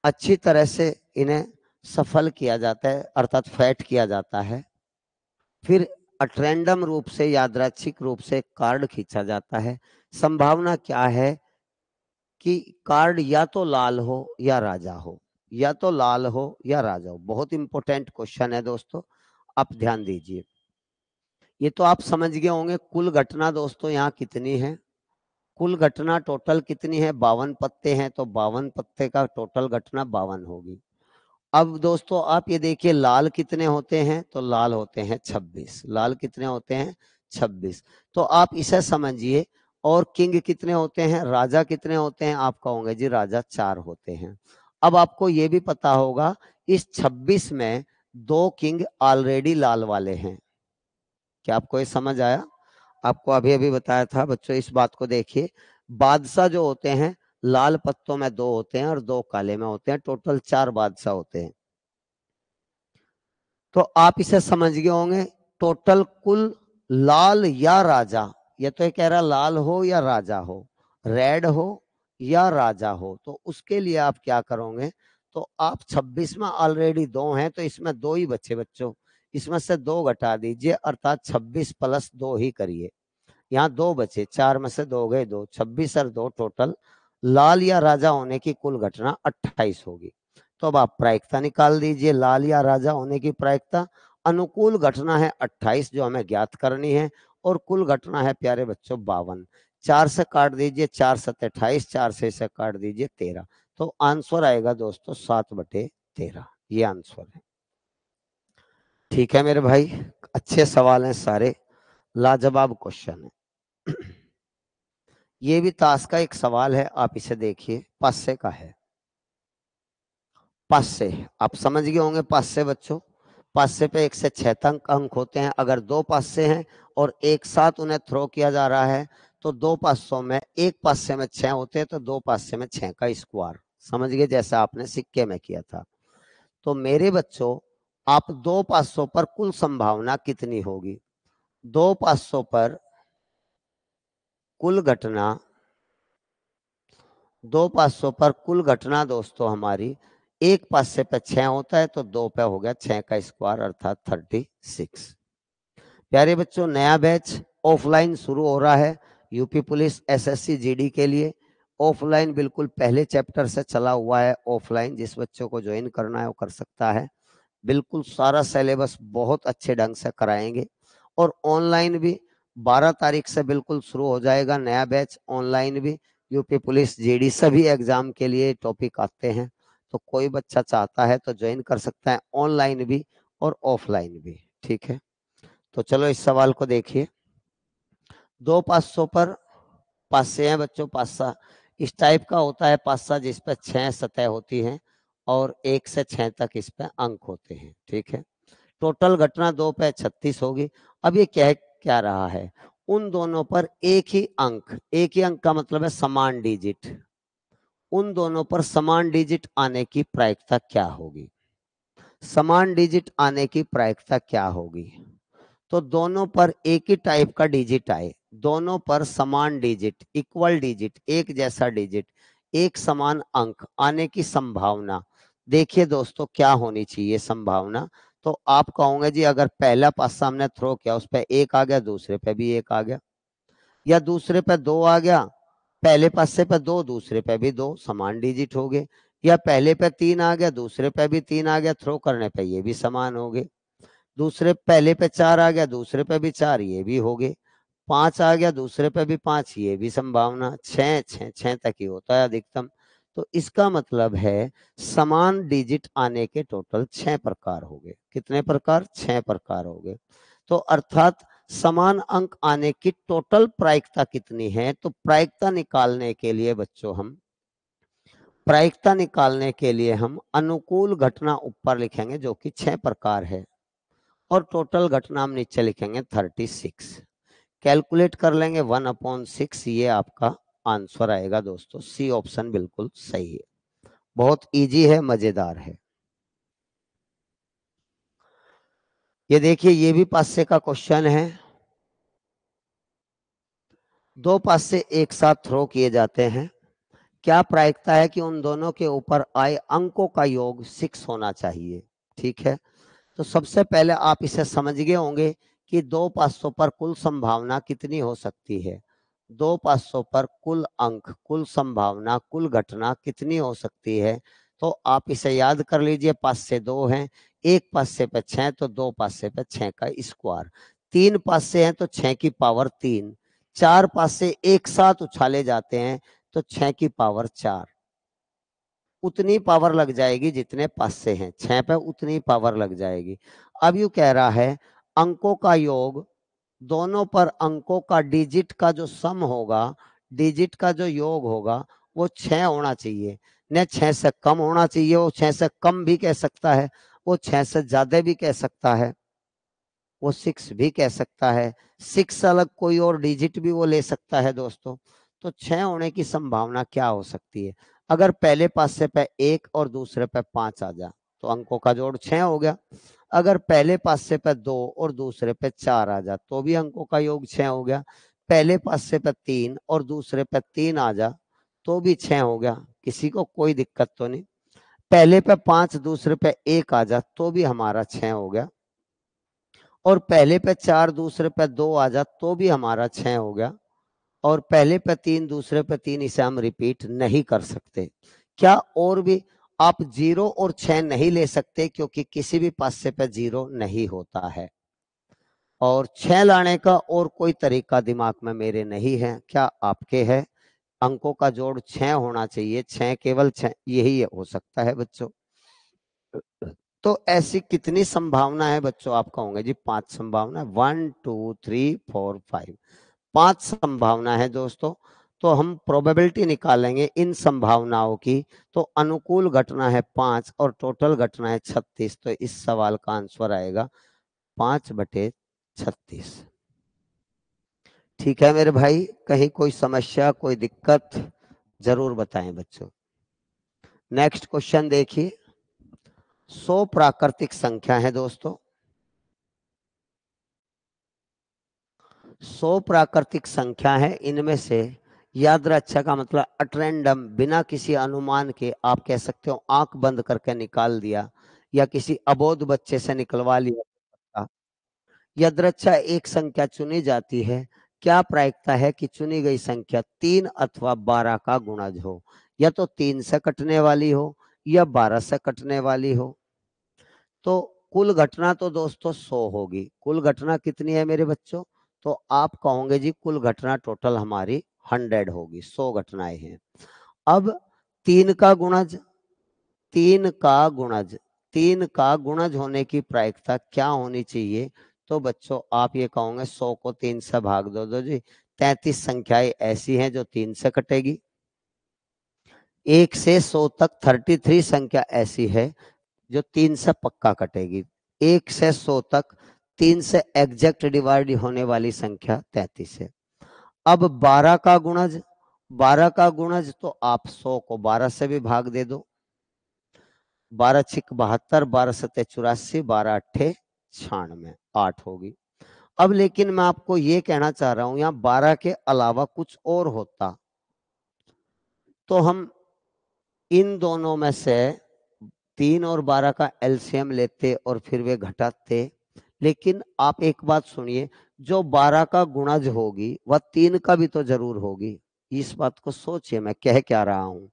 अच्छी तरह से इन्हें सफल किया जाता है, अर्थात फैट किया जाता है। फिर अट्रेंडम रूप से, यादृच्छिक रूप से कार्ड खींचा जाता है। संभावना क्या है कि कार्ड या तो लाल हो या राजा हो, या तो लाल हो या राजा हो। बहुत इंपॉर्टेंट क्वेश्चन है दोस्तों, आप ध्यान दीजिए। ये तो आप समझ गए होंगे। कुल घटना दोस्तों यहाँ कितनी है? कुल घटना टोटल कितनी है? 52 पत्ते हैं, तो 52 पत्ते का टोटल घटना 52 होगी। अब दोस्तों आप ये देखिए, लाल कितने होते हैं? तो लाल होते हैं 26। लाल कितने होते हैं? 26। तो आप इसे समझिए। और किंग कितने होते हैं? राजा कितने होते हैं? आप कहोगे जी राजा 4 होते हैं। अब आपको ये भी पता होगा, इस 26 में 2 किंग ऑलरेडी लाल वाले हैं। क्या आपको ये समझ आया? आपको अभी अभी बताया था बच्चों, इस बात को देखिए। बादशाह जो होते हैं, लाल पत्तों में 2 होते हैं और 2 काले में होते हैं, टोटल 4 बादशाह होते हैं। तो आप इसे समझ गए होंगे। टोटल कुल लाल या राजा, ये तो ये कह रहा लाल हो या राजा हो, रेड हो या राजा हो, तो उसके लिए आप क्या करोगे? तो आप 26 में ऑलरेडी 2 हैं, तो इसमें 2 ही बच्चे बच्चों, इसमें से 2 घटा दीजिए, अर्थात 26 प्लस 2 ही करिए। यहाँ 2 बचे, 4 में से 2 गए 2, 26 और 2 टोटल लाल या राजा होने की कुल घटना 28 होगी। तो अब आप प्रायिकता निकाल दीजिए, लाल या राजा होने की प्रायिकता। अनुकूल घटना है 28 जो हमें ज्ञात करनी है, और कुल घटना है प्यारे बच्चों 52। 4 से काट दीजिए, 4 7 28, 4 से इसे काट दीजिए 13। तो आंसर आएगा दोस्तों 7/13, ये आंसर है। ठीक है मेरे भाई, अच्छे सवाल हैं सारे, लाजवाब क्वेश्चन है। ये भी ताश का एक सवाल है, आप इसे देखिए, पासे का है। पासे आप समझ गए होंगे। पासे बच्चों, पासे पे 1 से 6 तक अंक होते हैं। अगर 2 पासे हैं और एक साथ उन्हें थ्रो किया जा रहा है, तो 2 पासों में, एक पासे में 6 होते हैं, तो 2 पासे में 6 का स्क्वायर। समझ गए, जैसा आपने सिक्के में किया था। तो मेरे बच्चों, आप 2 पासों पर कुल संभावना कितनी होगी? 2 पासों पर कुल घटना, 2 पासों पर कुल घटना दोस्तों हमारी, एक पासे पे 6 होता है, तो 2 पे हो गया 6 का स्क्वायर, अर्थात 36। प्यारे बच्चों, नया बैच ऑफलाइन शुरू हो रहा है यूपी पुलिस एसएससी जीडी के लिए। ऑफलाइन बिल्कुल पहले चैप्टर से चला हुआ है। ऑफलाइन जिस बच्चों को ज्वाइन करना है वो कर सकता है। बिल्कुल सारा सिलेबस बहुत अच्छे ढंग से कराएंगे। और ऑनलाइन भी 12 तारीख से बिल्कुल शुरू हो जाएगा नया बैच ऑनलाइन भी। यूपी पुलिस जीडी सभी एग्जाम के लिए टॉपिक आते हैं, तो कोई बच्चा चाहता है तो ज्वाइन कर सकता है, ऑनलाइन भी और ऑफलाइन भी। ठीक है, तो चलो इस सवाल को देखिए। 2 500 पर पासे हैं बच्चों, पासा इस टाइप का होता है पासा, जिस पे 6 सतह होती हैं और 1 से 6 तक इस पे अंक होते हैं। ठीक है, टोटल घटना 2 पे 36 होगी। अब ये कह क्या रहा है? उन दोनों पर एक ही अंक, एक ही अंक का मतलब है समान डिजिट, उन दोनों पर समान डिजिट आने की प्रायिकता क्या होगी? समान डिजिट आने की प्रायिकता क्या होगी? तो दोनों पर एक ही टाइप का डिजिट आए, दोनों पर समान डिजिट, इक्वल डिजिट, एक जैसा डिजिट, एक समान अंक आने की संभावना देखिए दोस्तों क्या होनी चाहिए संभावना। तो आप कहोगे जी अगर पहला पासा हमने थ्रो किया उस पर 1 आ गया, दूसरे पे भी 1 आ गया, या दूसरे पे 2 आ गया, पहले पासे पे 2, दूसरे पे भी 2, समान डिजिट हो गए। या पहले पे 3 आ गया, दूसरे पे भी 3 आ गया, थ्रो करने पे ये भी समान हो गए। दूसरे पहले पे 4 आ गया, दूसरे पे भी 4, ये भी हो गए। 5 आ गया, दूसरे पे भी 5, ये भी संभावना। 6 6 6 तक ही होता है अधिकतम। तो इसका मतलब है समान डिजिट आने के टोटल 6 प्रकार हो गए। कितने प्रकार? 6 प्रकार हो गए। तो अर्थात समान अंक आने की टोटल प्रायिकता कितनी है? तो प्रायिकता निकालने के लिए बच्चों हम, प्रायिकता निकालने के लिए हम अनुकूल घटना ऊपर लिखेंगे जो कि 6 प्रकार है, और टोटल घटना हम नीचे लिखेंगे 36। कैलकुलेट कर लेंगे 1/6, ये आपका आंसर आएगा दोस्तों। सी ऑप्शन बिल्कुल सही है, बहुत इजी है, मजेदार है। ये देखिए, ये भी पासे का क्वेश्चन है। दो पासे एक साथ थ्रो किए जाते हैं, क्या प्रायिकता है कि उन दोनों के ऊपर आए अंकों का योग 6 होना चाहिए। ठीक है, तो सबसे पहले आप इसे समझ गए होंगे कि दो पासों पर कुल संभावना कितनी हो सकती है। दो पासों पर कुल अंक, कुल संभावना, कुल घटना कितनी हो सकती है। तो आप इसे याद कर लीजिए, पासे दो हैं, एक पासे पे 6, तो दो पासे पे 6 का स्क्वायर। तीन पासे हैं तो 6 की पावर 3। चार पासे एक साथ उछाले जाते हैं तो 6 की पावर 4। उतनी पावर लग जाएगी जितने पासे हैं, 6 पे उतनी पावर लग जाएगी। अब यू कह रहा है अंकों का योग, दोनों पर अंकों का डिजिट का जो सम होगा, डिजिट का जो योग होगा वो 6 होना चाहिए। न 6 से कम होना चाहिए, वो 6 से कम भी कह सकता है, वो 6 से ज्यादा भी कह सकता है, वो 6 भी कह सकता है, 6 अलग कोई और डिजिट भी वो ले सकता है दोस्तों। तो 6 होने की संभावना क्या हो सकती है। अगर पहले पासे पे 1 और दूसरे पे 5 आ जा तो अंकों का जोड़ 6 हो गया। अगर पहले पासे पे 2 और दूसरे पे 4 आ जा तो भी अंकों का योग 6 हो गया। पहले पासे पे 3 और दूसरे पे 3 आ जा तो भी 6 हो गया, किसी को कोई दिक्कत तो नहीं। पहले पे 5 दूसरे पे 1 आ जा तो भी हमारा 6 हो गया, और पहले पे 4 दूसरे पे 2 आ जा तो भी हमारा 6 हो गया, और पहले पे 3 दूसरे पे 3, इसे हम रिपीट नहीं कर सकते। क्या और भी आप 0 और 6 नहीं ले सकते, क्योंकि किसी भी पासे पे 0 नहीं होता है। और 6 लाने का और कोई तरीका दिमाग में मेरे नहीं है, क्या आपके है। अंकों का जोड़ 6 होना चाहिए, 6 केवल 6 यही हो सकता है बच्चों। तो ऐसी कितनी संभावना है बच्चों, आप कहोगे जी 5 संभावना, 1 2 3 4 5, 5 संभावना है दोस्तों। तो हम प्रोबेबिलिटी निकालेंगे इन संभावनाओं की, तो अनुकूल घटना है 5 और टोटल घटना है 36, तो इस सवाल का आंसर आएगा 5/36। ठीक है मेरे भाई, कहीं कोई समस्या, कोई दिक्कत जरूर बताएं बच्चों। नेक्स्ट क्वेश्चन देखिए, 100 प्राकृतिक संख्या है दोस्तों। 100 प्राकृतिक संख्या है, इनमें से यादृच्छा का मतलब अटरैंडम, बिना किसी अनुमान के, आप कह सकते हो आंख बंद करके निकाल दिया या किसी अबोध बच्चे से निकलवा लिया, यादृच्छा एक संख्या चुनी जाती है। क्या प्रायिकता है कि चुनी गई संख्या 3 अथवा 12 का गुणज हो, या तो 3 से कटने वाली हो या 12 से कटने वाली हो। तो कुल घटना तो दोस्तों 100 होगी। कुल घटना कितनी है मेरे बच्चों, तो आप कहोगे जी कुल घटना टोटल हमारी 100 होगी, 100 घटनाएं हैं। अब 3 का गुणज, 3 का गुणज, 3 का गुणज होने की प्रायिकता क्या होनी चाहिए। तो बच्चों आप ये कहोगे 100 को 3 से भाग दो जी, 33 संख्याएं ऐसी हैं जो 3 से कटेगी। 1 से 100 तक 33 संख्या ऐसी है जो 3 से पक्का कटेगी। 1 से 100 तक 3 से एग्जैक्ट डिवाइड होने वाली संख्या 33 है। अब 12 का गुणज, 12 का गुणज तो आप 100 को 12 से भी भाग दे दो। 12 छिक 72, 12 सत्ते 84, 12 अट्ठे 96, 8 होगी। अब लेकिन मैं आपको ये कहना चाह रहा हूं, यहाँ 12 के अलावा कुछ और होता तो हम इन दोनों में से 3 और 12 का एलसीएम लेते और फिर वे घटाते। लेकिन आप एक बात सुनिए, जो 12 का गुणज होगी वह 3 का भी तो जरूर होगी। इस बात को सोचिए मैं कह क्या रहा हूं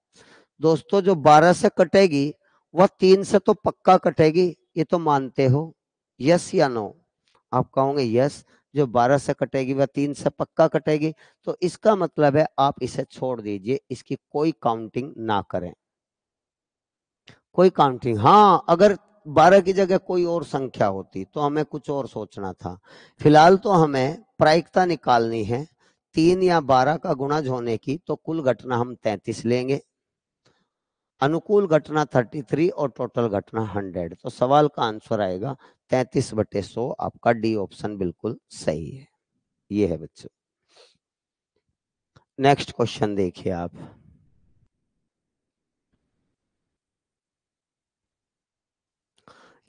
दोस्तों। जो 12 से कटेगी वह 3 से तो पक्का कटेगी, ये तो मानते हो, यस या नो। आप कहोगे यस, जो 12 से कटेगी वह 3 से पक्का कटेगी, तो इसका मतलब है आप इसे छोड़ दीजिए, इसकी कोई काउंटिंग ना करें, कोई काउंटिंग। हाँ, अगर 12 की जगह कोई और संख्या होती तो हमें कुछ और सोचना था। फिलहाल तो हमें प्रायिकता निकालनी है 3 या 12 का गुणज होने की, तो कुल घटना हम 33 लेंगे, अनुकूल घटना 33 और टोटल घटना 100। तो सवाल का आंसर आएगा 33/100, आपका डी ऑप्शन बिल्कुल सही है। ये है बच्चों। नेक्स्ट क्वेश्चन देखिए आप।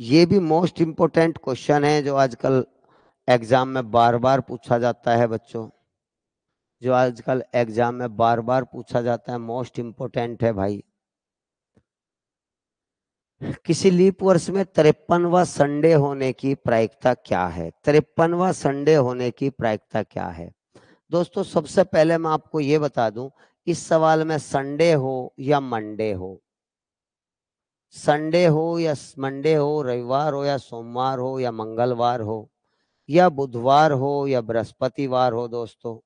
ये भी मोस्ट इंपोर्टेंट क्वेश्चन है जो आजकल एग्जाम में बार बार पूछा जाता है बच्चों, जो आजकल एग्जाम में बार बार पूछा जाता है, मोस्ट इंपोर्टेंट है भाई। किसी लीप वर्ष में 53वां संडे होने की प्रायिकता क्या है? 53वां संडे होने की प्रायिकता क्या है दोस्तों? सबसे पहले मैं आपको ये बता दूं, इस सवाल में संडे हो या मंडे हो, संडे हो या मंडे हो, रविवार हो या सोमवार हो या मंगलवार हो या बुधवार हो या बृहस्पतिवार हो दोस्तों,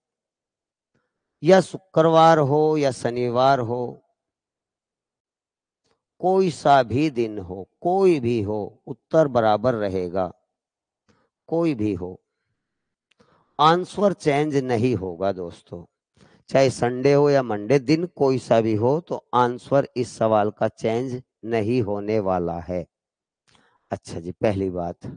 या शुक्रवार हो या शनिवार हो, कोई सा भी दिन हो, कोई भी हो, उत्तर बराबर रहेगा। कोई भी हो, आंसर चेंज नहीं होगा दोस्तों। चाहे संडे हो या मंडे, दिन कोई सा भी हो तो आंसर इस सवाल का चेंज नहीं होने वाला है। अच्छा जी, पहली बात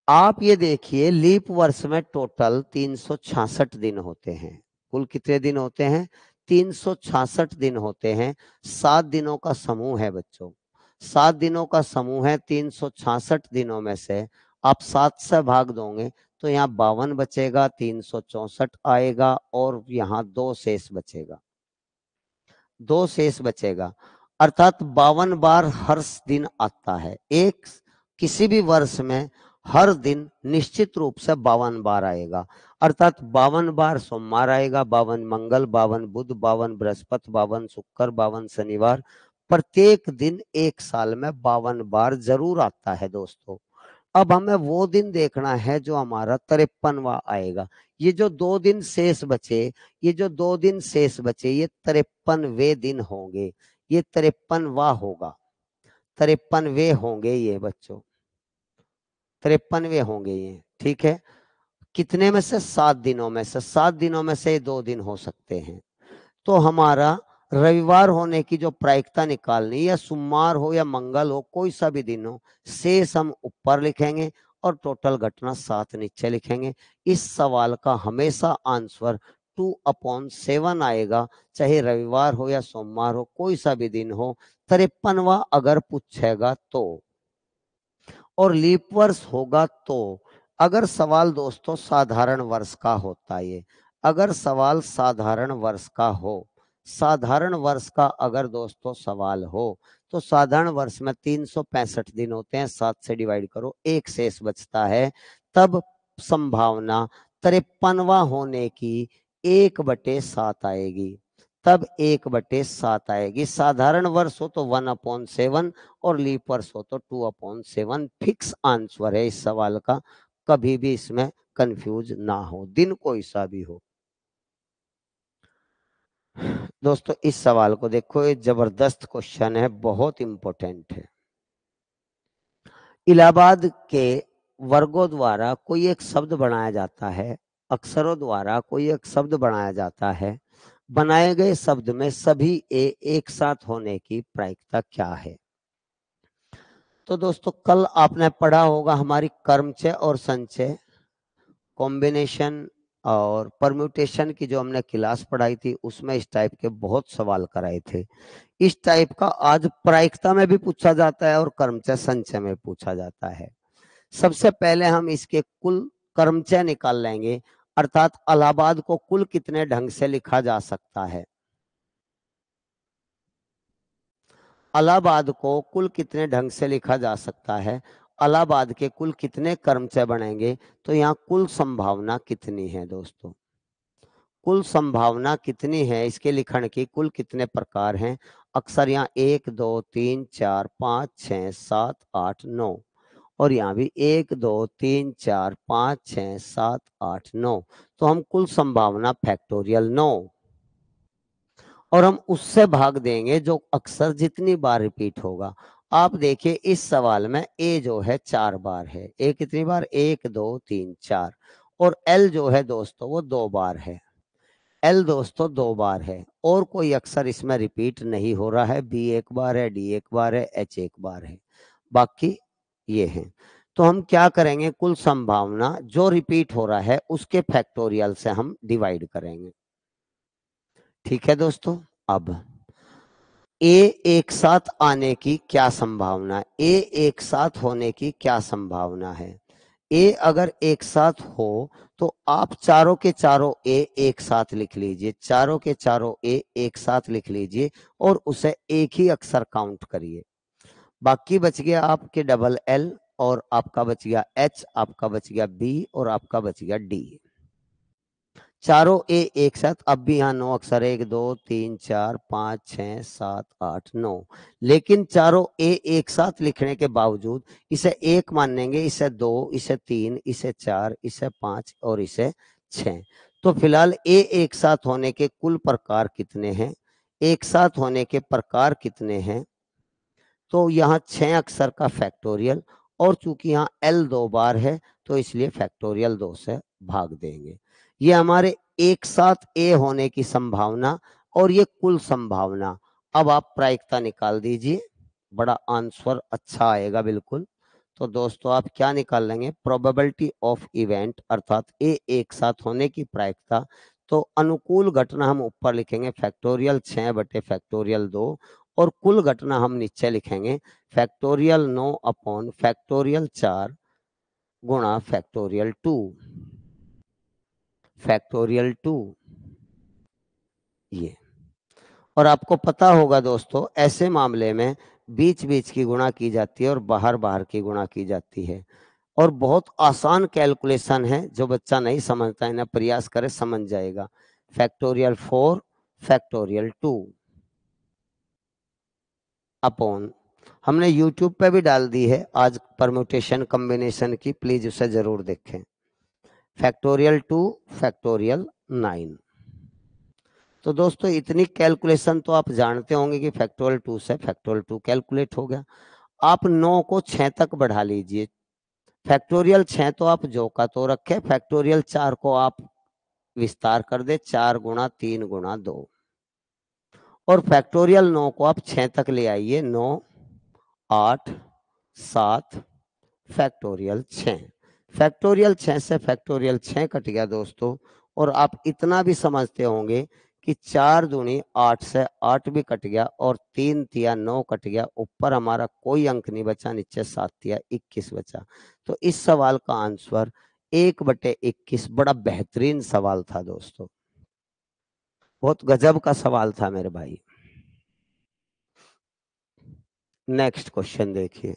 आप ये देखिए, लीप वर्ष में टोटल 366 दिन होते हैं। कुल कितने दिन होते हैं? 366 दिन होते हैं। 7 दिनों का समूह है बच्चों, 7 दिनों का समूह है। 366 दिनों में से आप 7 से भाग दोगे तो यहाँ 52 बचेगा, 364 आएगा और यहाँ 2 शेष बचेगा, 2 शेष बचेगा। अर्थात 52 बार हर दिन आता है। एक किसी भी वर्ष में हर दिन निश्चित रूप से 52 बार आएगा। अर्थात 52 बार सोमवार आएगा, 52 मंगल, 52 बुध, 52 बृहस्पति, 52 शुक्र, 52 शनिवार। प्रत्येक दिन एक साल में 52 बार जरूर आता है दोस्तों। अब हमें वो दिन देखना है जो हमारा 53वां आएगा। ये जो 2 दिन शेष बचे, ये जो 2 दिन शेष बचे, ये 53वें दिन होंगे। ये 53वां होगा, 53वें होंगे ये बच्चों, 53वें होंगे ये। ठीक है, कितने में से? 7 दिनों में से। 7 दिनों में से 2 दिन हो सकते हैं। तो हमारा रविवार होने की जो प्रायिकता निकालनी, या सोमवार हो या मंगल हो, कोई सा भी दिन हो, शेष हम ऊपर लिखेंगे और टोटल घटना 7 नीचे लिखेंगे। इस सवाल का हमेशा आंसर 2/7 आएगा, चाहे रविवार हो या सोमवार हो, कोई सा भी दिन हो। 53वां अगर पूछेगा तो, और लीप वर्ष होगा तो। अगर सवाल दोस्तों साधारण वर्ष का होता, ये अगर सवाल साधारण वर्ष का हो, साधारण वर्ष का अगर दोस्तों सवाल हो, तो साधारण वर्ष में 365 दिन होते हैं। 7 से डिवाइड करो, एक शेष बचता है। तब संभावना 53वां होने की 1/7 आएगी, तब 1/7 आएगी। साधारण वर्ष हो तो 1/7 और लीप वर्ष हो तो 2/7। फिक्स आंसर है इस सवाल का, कभी भी इसमें कंफ्यूज ना हो, दिन कोई सा भी हो। दोस्तों इस सवाल को देखो, ये जबरदस्त क्वेश्चन है, बहुत इंपॉर्टेंट है। इलाहाबाद के वर्गों द्वारा कोई एक शब्द बनाया जाता है, अक्षरों द्वारा कोई एक शब्द बनाया जाता है। बनाए गए शब्द में सभी ए एक साथ होने की प्रायिकता क्या है? तो दोस्तों कल आपने पढ़ा होगा हमारी कर्मचय और संचय, कॉम्बिनेशन और परम्यूटेशन की जो हमने क्लास पढ़ाई थी, उसमें इस टाइप के बहुत सवाल कराए थे। इस टाइप का आज प्रायिकता में भी पूछा जाता है और कर्मचय संचय में पूछा जाता है। सबसे पहले हम इसके कुल कर्मचय निकाल लेंगे, अर्थात इलाहाबाद को कुल कितने ढंग से लिखा जा सकता है। इलाहाबाद को कुल कितने ढंग से लिखा जा सकता है, इलाहाबाद के कुल कितने कर्मचय बनेंगे, तो यहाँ कुल संभावना कितनी है दोस्तों? कुल संभावना कितनी है इसके लिखण की, कुल कितने प्रकार हैं? अक्सर यहाँ 1 2 3 4 5 6 7 8 9, और यहाँ भी 1 2 3 4 5 6 7 8 9। तो हम कुल संभावना फैक्टोरियल 9, और हम उससे भाग देंगे जो अक्सर जितनी बार रिपीट होगा। आप देखिए इस सवाल में ए जो है 4 बार है। ए कितनी बार? 1 2 3 4। और एल जो है दोस्तों वो 2 बार है। एल दोस्तों 2 बार है, और कोई अक्सर इसमें रिपीट नहीं हो रहा है। बी 1 बार है, डी 1 बार है, एच 1 बार है, बाकी ये है। तो हम क्या करेंगे, कुल संभावना जो रिपीट हो रहा है उसके फैक्टोरियल से हम डिवाइड करेंगे। ठीक है दोस्तों। अब ए एक साथ आने की क्या संभावना, ए एक साथ होने की क्या संभावना है। ए अगर एक साथ हो तो आप चारों के चारों ए एक साथ लिख लीजिए, चारों के चारों ए एक साथ लिख लीजिए और उसे एक ही अक्षर काउंट करिए। बाकी बच गया आपके डबल एल, और आपका बच गया एच, आपका बच गया बी, और आपका बच गया डी। चारों ए एक साथ, अब भी यहाँ 9 अक्षर, 1 2 3 4 5 6 7 8 9, लेकिन चारों ए एक साथ लिखने के बावजूद इसे एक मानेंगे, इसे 2, इसे 3, इसे 4, इसे 5 और इसे 6। तो फिलहाल ए एक साथ होने के कुल प्रकार कितने हैं, एक साथ होने के प्रकार कितने हैं, तो यहाँ 6 अक्षर का फैक्टोरियल, और चूंकि यहाँ एल 2 बार है तो इसलिए फैक्टोरियल 2 से भाग देंगे। ये हमारे एक साथ ए होने की संभावना और ये कुल संभावना। अब आप प्रायिकता निकाल दीजिए, बड़ा आंसर अच्छा आएगा बिल्कुल। तो दोस्तों आप क्या निकाल लेंगे, प्रोबेबिलिटी ऑफ इवेंट अर्थात ए एक साथ होने की प्रायिकता। तो अनुकूल घटना हम ऊपर लिखेंगे फैक्टोरियल 6 बटे फैक्टोरियल 2, और कुल घटना हम नीचे लिखेंगे फैक्टोरियल 9 अपॉन फैक्टोरियल 4 गुणा फैक्टोरियल 2, फैक्टोरियल 2 ये। और आपको पता होगा दोस्तों, ऐसे मामले में बीच बीच की गुणा की जाती है और बाहर बाहर की गुणा की जाती है, और बहुत आसान कैलकुलेशन है, जो बच्चा नहीं समझता है ना प्रयास करे समझ जाएगा। फैक्टोरियल 4 फैक्टोरियल 2 अपॉन, हमने यूट्यूब पे भी डाल दी है आज परम्यूटेशन कॉम्बिनेशन की, प्लीज उसे जरूर देखें। Factorial 2 factorial 9। तो दोस्तों इतनी कैलकुलेशन तो आप जानते होंगे कि फैक्टोरियल 2 से फैक्टोरियल 2 कैलकुलेट हो गया। आप 9 को 6 तक बढ़ा लीजिए, फैक्टोरियल 6 तो आप जो का तो रखे, फैक्टोरियल 4 को आप विस्तार कर दे, 4 गुणा 3 गुणा 2, और फैक्टोरियल 9 को आप 6 तक ले आइए, 9 8 7 फैक्टोरियल 6। फैक्टोरियल 6 से फैक्टोरियल 6 कट गया दोस्तों। और आप इतना भी समझते होंगे कि 4 दूनी 8 से 8 भी कट गया, और 3 तिया 9 कट गया, ऊपर हमारा कोई अंक नहीं बचा, नीचे 7 तिया 21 बचा। तो इस सवाल का आंसर 1/21। बड़ा बेहतरीन सवाल था दोस्तों, बहुत गजब का सवाल था मेरे भाई। नेक्स्ट क्वेश्चन देखिए।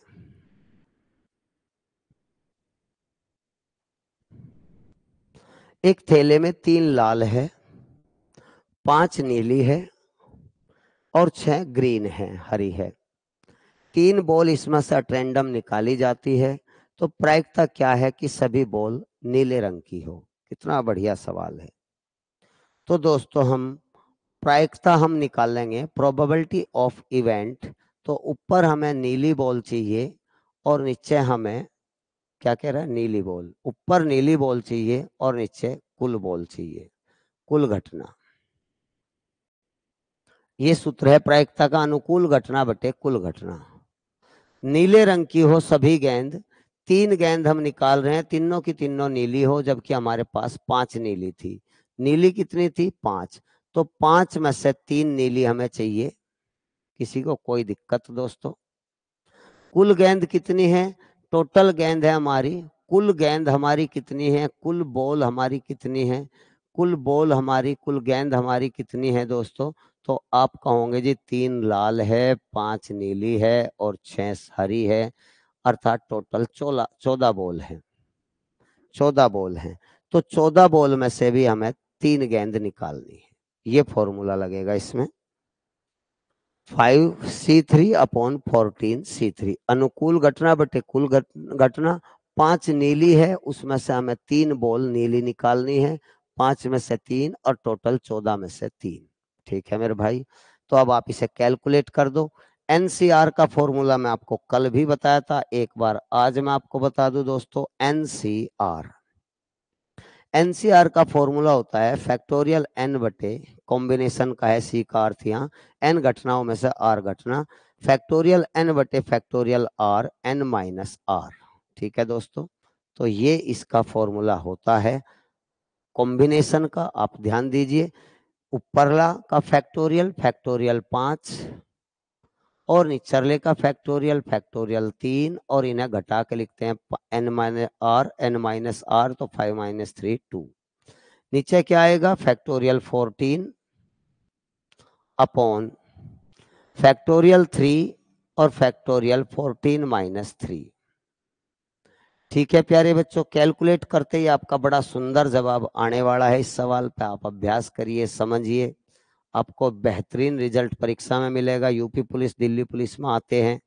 एक थैले में 3 लाल है, 5 नीली है और 6 ग्रीन है, हरी है। 3 बॉल इसमें से रैंडम निकाली जाती है, तो प्रायिकता क्या है कि सभी बॉल नीले रंग की हो। कितना बढ़िया सवाल है। तो दोस्तों हम प्रायिकता हम निकाल लेंगे, प्रोबेबिलिटी ऑफ इवेंट। तो ऊपर हमें नीली बॉल चाहिए और नीचे हमें क्या कह रहा है, नीली बॉल। ऊपर नीली बॉल चाहिए और नीचे कुल बॉल चाहिए, कुल घटना। ये सूत्र है प्रायिकता का, अनुकूल घटना बटे कुल घटना। नीले रंग की हो सभी गेंद, 3 गेंद हम निकाल रहे हैं, तीनों की तीनों नीली हो, जबकि हमारे पास 5 नीली थी। नीली कितनी थी, 5। तो 5 में से 3 नीली हमें चाहिए। किसी को कोई दिक्कत दोस्तों? कुल गेंद कितनी है, टोटल गेंद है हमारी, कुल गेंद हमारी कितनी है, कुल बॉल हमारी कितनी है, कुल बॉल हमारी, कुल गेंद हमारी कितनी है दोस्तों? तो आप कहोगे जी 3 लाल है, 5 नीली है और 6 हरी है, अर्थात टोटल 14 बॉल है, 14 बॉल है। तो 14 बॉल में से भी हमें 3 गेंद निकालनी है। ये फॉर्मूला लगेगा इसमें, 5C3 अपॉन 14C3। अनुकूल घटना बटे कुल घटना। 5 नीली है, उसमें से हमें 3 बॉल नीली निकालनी है, 5 में से 3 और टोटल 14 में से 3। ठीक है मेरे भाई, तो अब आप इसे कैलकुलेट कर दो। एनसीआर का फॉर्मूला मैं आपको कल भी बताया था, एक बार आज मैं आपको बता दूं दोस्तों। एनसीआर, एनसीआर का फॉर्मूला होता है फैक्टोरियल एन बटे, कॉम्बिनेशन का है, सी का अर्थ यहाँ एन घटनाओं में से आर घटना, फैक्टोरियल एन बटे factorial r, n minus r. ठीक है दोस्तों, तो ये इसका फॉर्मूला होता है कॉम्बिनेशन का। आप ध्यान दीजिए, ऊपरला का फैक्टोरियल फैक्टोरियल 5 और निचरले का फैक्टोरियल फैक्टोरियल 3 और इन्हें घटा के लिखते हैं n-r तो 5 - 3 2। नीचे क्या आएगा फैक्टोरियल 14 अपॉन फैक्टोरियल 3 और फैक्टोरियल 14 - 3। ठीक है प्यारे बच्चों, कैलकुलेट करते ही आपका बड़ा सुंदर जवाब आने वाला है। इस सवाल पे आप अभ्यास करिए, समझिए, आपको बेहतरीन रिजल्ट परीक्षा में मिलेगा। यूपी पुलिस, दिल्ली पुलिस में आते हैं,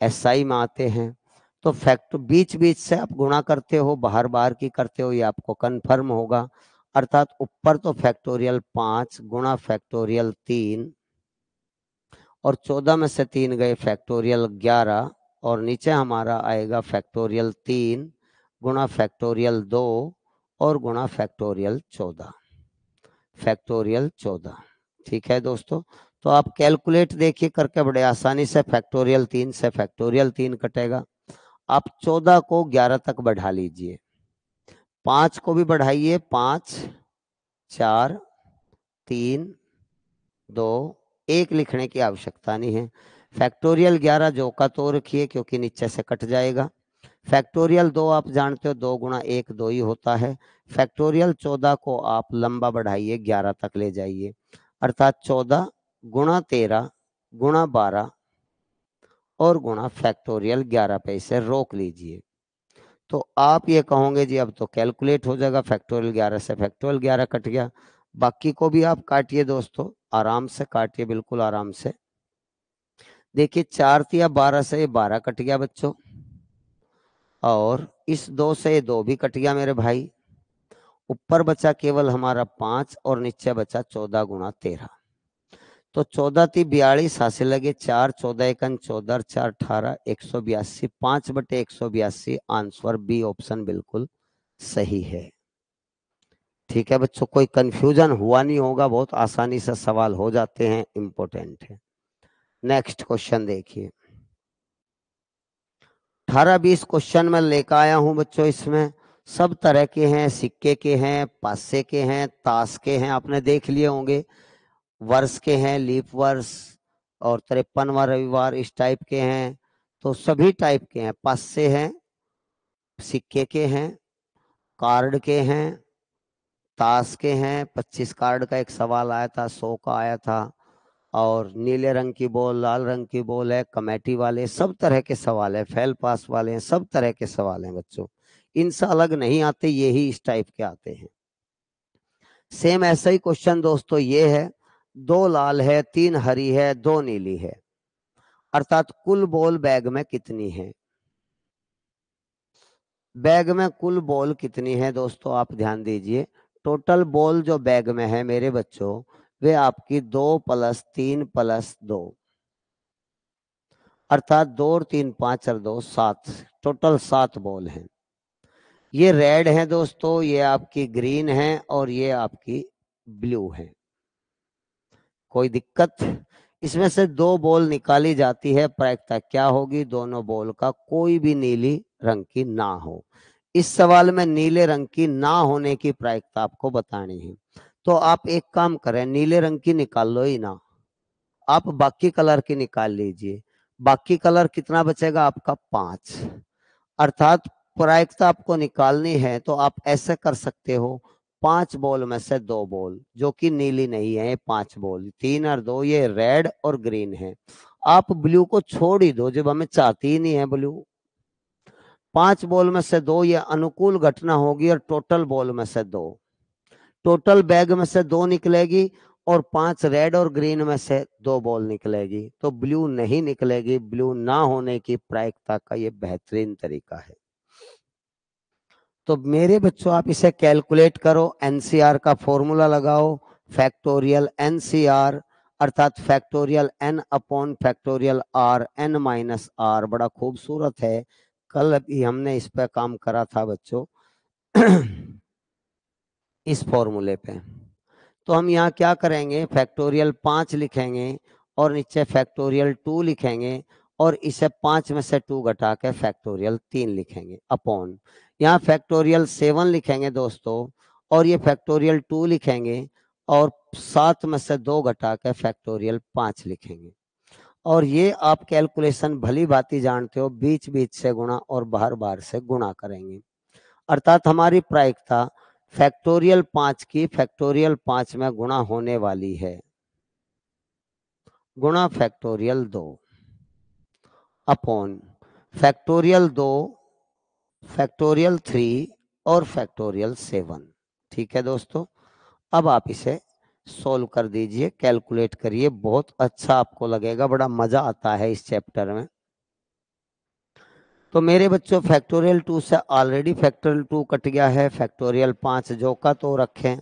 एसआई में आते हैं, तो फैक्ट बीच बीच से आप गुणा करते हो, बाहर बाहर की करते हो, ये आपको कंफर्म होगा। अर्थात ऊपर तो फैक्टोरियल 5 गुणा फैक्टोरियल 3 और 14 में से 3 गए फैक्टोरियल 11 और नीचे हमारा आएगा फैक्टोरियल 3 गुणा फैक्टोरियल 2 और गुणा फैक्टोरियल 14 फैक्टोरियल 14। ठीक है दोस्तों, तो आप कैलकुलेट देखिए करके बड़े आसानी से फैक्टोरियल 3 से फैक्टोरियल 3 कटेगा। आप 14 को 11 तक बढ़ा लीजिए, 5 को भी बढ़ाइए, 5 4 3 2 1 लिखने की आवश्यकता नहीं है। फैक्टोरियल 11 जो का तो रखिए क्योंकि नीचे से कट जाएगा। फैक्टोरियल 2 आप जानते हो 2 गुणा 1 2 ही होता है। फैक्टोरियल 14 को आप लंबा बढ़ाइए 11 तक ले जाइए, अर्थात 14 गुणा 13 गुणा 12 और गुणा फैक्टोरियल 11 पे इसे रोक लीजिए। तो आप ये कहोगे जी अब तो कैलकुलेट हो जाएगा, फैक्टोरियल 11 से फैक्टोरियल 11 कट गया। बाकी को भी आप काटिए दोस्तों, आराम से काटिए, बिल्कुल आराम से। देखिए 4 तिया 12 से ये 12 कट गया बच्चों, और इस 2 से ये 2 भी कट गया मेरे भाई। ऊपर बचा केवल हमारा 5 और नीचे बचा 14 गुणा 13। तो 14 ती 42 हासिल लगे 4 14 एकन 14 4 18 182 5/182 आंसर बी ऑप्शन बिल्कुल सही है। ठीक है बच्चों, कोई कंफ्यूजन हुआ नहीं होगा, बहुत आसानी से सवाल हो जाते हैं, इंपॉर्टेंट है। नेक्स्ट क्वेश्चन देखिए, 18-20 क्वेश्चन मैं लेकर आया हूं बच्चों। इसमें सब तरह के हैं, सिक्के के हैं, पासे के हैं, ताश के हैं, आपने देख लिए होंगे, वर्ष के हैं, लीप वर्ष और 53वां रविवार इस टाइप के हैं। तो सभी टाइप के हैं, पासे हैं, सिक्के के हैं, कार्ड के हैं, ताश के हैं। 25 कार्ड का एक सवाल आया था, 100 का आया था, और नीले रंग की बॉल, लाल रंग की बॉल है, कमेटी वाले, सब तरह के सवाल है, फेल पास वाले हैं, सब तरह के सवाल हैं बच्चों। इनसे अलग नहीं आते, ये ही इस टाइप के आते हैं। सेम ऐसा ही क्वेश्चन दोस्तों ये है, 2 लाल है, 3 हरी है, 2 नीली है, अर्थात कुल बॉल बैग में कितनी है। बैग में कुल बॉल कितनी है दोस्तों, आप ध्यान दीजिए। टोटल बॉल जो बैग में है मेरे बच्चों, वे आपकी 2 + 3 + 2, अर्थात 2 और 3 5 और 2 7, टोटल 7 बॉल हैं। ये रेड है दोस्तों, ये आपकी ग्रीन है और ये आपकी ब्लू है। कोई दिक्कत? इसमें से 2 बॉल निकाली जाती है, प्रायिकता क्या होगी, दोनों बॉल का कोई भी नीली रंग की ना हो। इस सवाल में नीले रंग की ना होने की प्रायिकता आपको बतानी है। तो आप एक काम करें, नीले रंग की निकाल लो ही ना, आप बाकी कलर की निकाल लीजिए। बाकी कलर कितना बचेगा आपका 5, अर्थात प्रायिकता आपको निकालनी है तो आप ऐसे कर सकते हो, 5 बॉल में से 2 बॉल जो कि नीली नहीं है, 5 बॉल 3 और 2 ये रेड और ग्रीन है। आप ब्लू को छोड़ ही दो, जब हमें चाहती ही नहीं है ब्लू। 5 बॉल में से 2 ये अनुकूल घटना होगी और टोटल बॉल में से 2, टोटल बैग में से 2 निकलेगी और 5 रेड और ग्रीन में से 2 बॉल निकलेगी, तो ब्लू नहीं निकलेगी। ब्लू ना होने की प्रायिकता का ये बेहतरीन तरीका है। तो मेरे बच्चों आप इसे कैलकुलेट करो, एनसीआर का फॉर्मूला लगाओ, फैक्टोरियल एनसीआर अर्थात factorial n upon factorial r n minus r, बड़ा खूबसूरत है, कल भी हमने इस पे काम करा था बच्चों इस फॉर्मूले पे। तो हम यहाँ क्या करेंगे, फैक्टोरियल 5 लिखेंगे और नीचे फैक्टोरियल 2 लिखेंगे और इसे 5 में से 2 घटा के फैक्टोरियल 3 लिखेंगे अपॉन, यहाँ फैक्टोरियल 7 लिखेंगे दोस्तों, और ये फैक्टोरियल 2 लिखेंगे, और 7 में से 2 घटा के फैक्टोरियल 5 लिखेंगे। और ये आप कैलकुलेशन भली भांति जानते हो, बीच बीच से गुणा और बाहर बाहर से गुणा करेंगे। अर्थात हमारी प्रायिकता फैक्टोरियल 5 की फैक्टोरियल 5 में गुणा होने वाली है, गुणा फैक्टोरियल 2 अपॉन फैक्टोरियल 2, फैक्टोरियल 3 और फैक्टोरियल 7। ठीक है दोस्तों, अब आप इसे सोल्व कर दीजिए, कैलकुलेट करिए, बहुत अच्छा आपको लगेगा, बड़ा मजा आता है इस चैप्टर में। तो मेरे बच्चों फैक्टोरियल 2 से ऑलरेडी फैक्टोरियल 2 कट गया है, फैक्टोरियल 5 जो का तो रखें,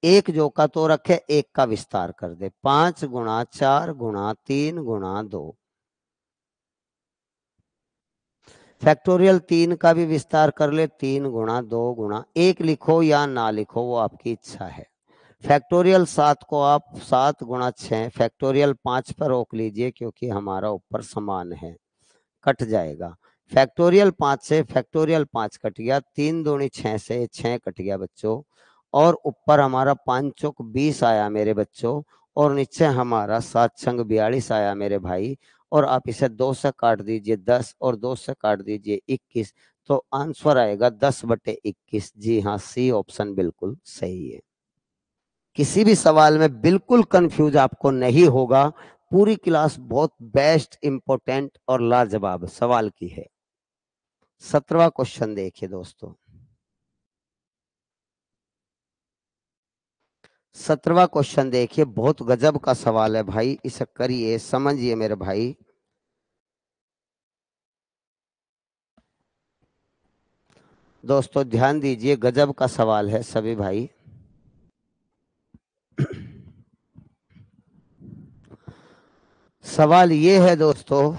एक जो का तो रखे, एक का विस्तार कर दे, 5 गुणा 4 गुणा 3 गुणा 2। फैक्टोरियल 3 का भी विस्तार कर ले, 3 गुणा 2 गुणा 1 लिखो या ना लिखो वो आपकी इच्छा है। फैक्टोरियल 7 को आप 7 गुणा 6, फैक्टोरियल 5 पर रोक लीजिए क्योंकि हमारा ऊपर समान है, कट जाएगा। फैक्टोरियल 5 से फैक्टोरियल 5 कट गया, 3 दूनी 6 से 6 कट गया बच्चों, और ऊपर हमारा 5 चौक 20 आया मेरे बच्चों, और नीचे हमारा 7 छंग 42 आया मेरे भाई। और आप इसे 2 से काट दीजिए 10 और 2 से काट दीजिए 21, तो आंसर आएगा 10/21। जी हाँ, सी ऑप्शन बिल्कुल सही है। किसी भी सवाल में बिल्कुल कंफ्यूज आपको नहीं होगा, पूरी क्लास बहुत बेस्ट, इंपॉर्टेंट और लाजवाब सवाल की है। 17वां क्वेश्चन देखिए दोस्तों, 17वां क्वेश्चन देखिए, बहुत गजब का सवाल है भाई, इसे करिए, समझिए मेरे भाई। दोस्तों ध्यान दीजिए, गजब का सवाल है सभी भाई। सवाल ये है दोस्तों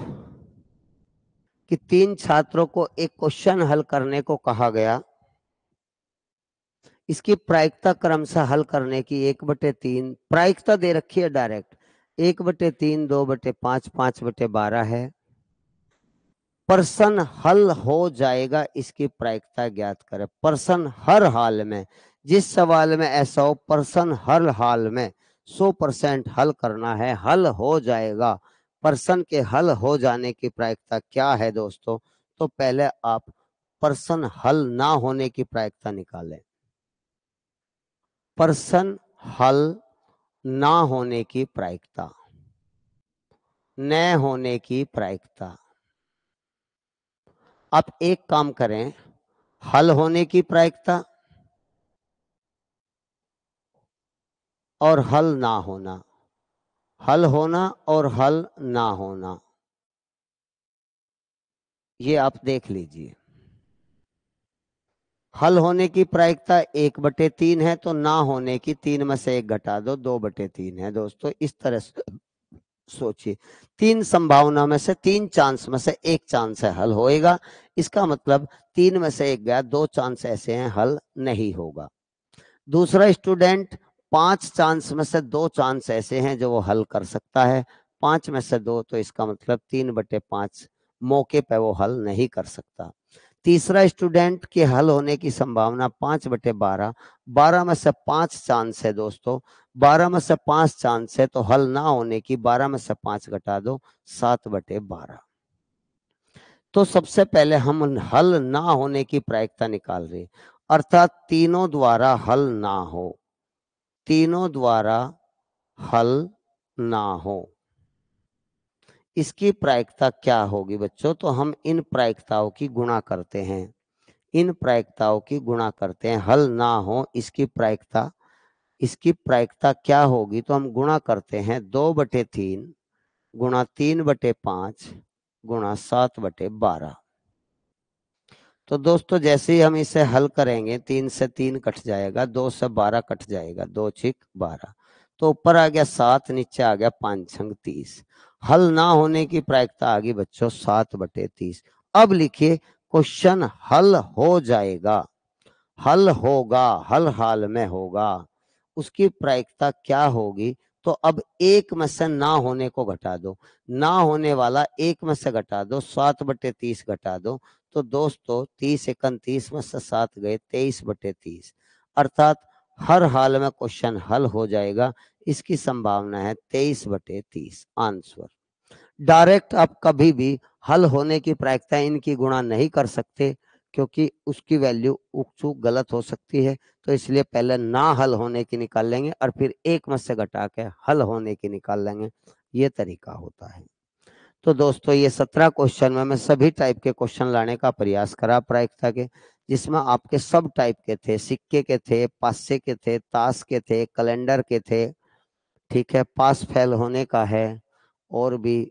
कि 3 छात्रों को एक क्वेश्चन हल करने को कहा गया, इसकी प्रायिकता क्रमशः हल करने की 1/3 प्रायिकता दे रखी है डायरेक्ट, 1/3 2/5 5/12 है। पर्सन हल हो जाएगा, इसकी प्रायिकता ज्ञात करें। पर्सन हर हाल में, जिस सवाल में ऐसा हो पर्सन हर हाल में 100% हल करना है, हल हो जाएगा। पर्सन के हल हो जाने की प्रायिकता क्या है दोस्तों? तो पहले आप पर्सन हल ना होने की प्रायिकता निकालें। पर्सन हल ना होने की प्रायिकता, न होने की प्रायिकता। आप एक काम करें, हल होने की प्रायिकता और हल ना होना, हल होना और हल ना होना, ये आप देख लीजिए। हल होने की प्रायिकता 1/3 है, तो ना होने की 3 में से 1 घटा दो, 2/3 है दोस्तों। इस तरह से सोचिए, 3 संभावना में से 3 चांस में से 1 चांस है हल होएगा, इसका मतलब 3 में से 1 गया, 2 चांस ऐसे हैं हल नहीं होगा। दूसरा स्टूडेंट, 5 चांस में से 2 चांस ऐसे हैं जो वो हल कर सकता है, 5 में से 2, तो इसका मतलब 3/5 मौके पे वो हल नहीं कर सकता। तीसरा स्टूडेंट के हल होने की संभावना 5/12, 12 में से 5 चांस है दोस्तों, 12 में से 5 चांस है, तो हल ना होने की 12 में से 5 घटा दो, 7/12। तो सबसे पहले हम हल ना होने की प्रायिकता निकाल रहे, अर्थात तीनों द्वारा हल ना हो, तीनों द्वारा हल ना हो, इसकी प्रायिकता क्या होगी बच्चों? तो हम इन प्रायिकताओं की गुणा करते हैं, इन प्रायिकताओं की गुणा करते हैं। हल ना हो इसकी प्रायिकता, इसकी प्रायिकता क्या होगी? तो हम गुणा करते हैं, 2/3 गुणा 3/5 गुणा 7/12। तो दोस्तों जैसे ही हम इसे हल करेंगे, 3 से 3 कट जाएगा, 2 से 12 कट जाएगा, 2 छिक 12, तो ऊपर आ गया 7, नीचे आ गया 5 छंग 30। हल ना होने की प्रायिकता आ गई बच्चों 7/30। अब लिखिए क्वेश्चन हल हो जाएगा, हल होगा, हल हाल में होगा, उसकी प्रायिकता क्या होगी? तो अब एक में से ना होने को घटा दो, ना होने वाला एक में से घटा दो, 7/30 घटा दो, तो दोस्तों 30 एकन 30 में से 7 गए, 23/30, अर्थात हर हाल में क्वेश्चन हल हो जाएगा। इसकी संभावना है 23/30 आंसर। डायरेक्ट आप कभी भी हल होने की प्रायिकता इनकी गुणा नहीं कर सकते, क्योंकि उसकी वैल्यू चूक गलत हो सकती है। तो इसलिए पहले ना हल होने की निकाल लेंगे और फिर एक में से घटा के हल होने की निकाल लेंगे। ये तरीका होता है। तो दोस्तों ये 17 क्वेश्चन में मैं सभी टाइप के क्वेश्चन लाने का प्रयास करा प्रायिकता के, जिसमें आपके सब टाइप के थे, सिक्के के थे, पासे के थे, ताश के थे, कैलेंडर के थे, ठीक है, पास फेल होने का है, और भी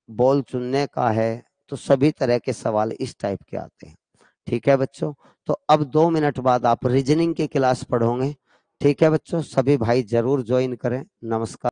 बॉल चुनने का है। तो सभी तरह के सवाल इस टाइप के आते हैं। ठीक है बच्चों, तो अब 2 मिनट बाद आप रीजनिंग की क्लास पढ़ोगे। ठीक है बच्चों, सभी भाई जरूर ज्वाइन करें। नमस्कार।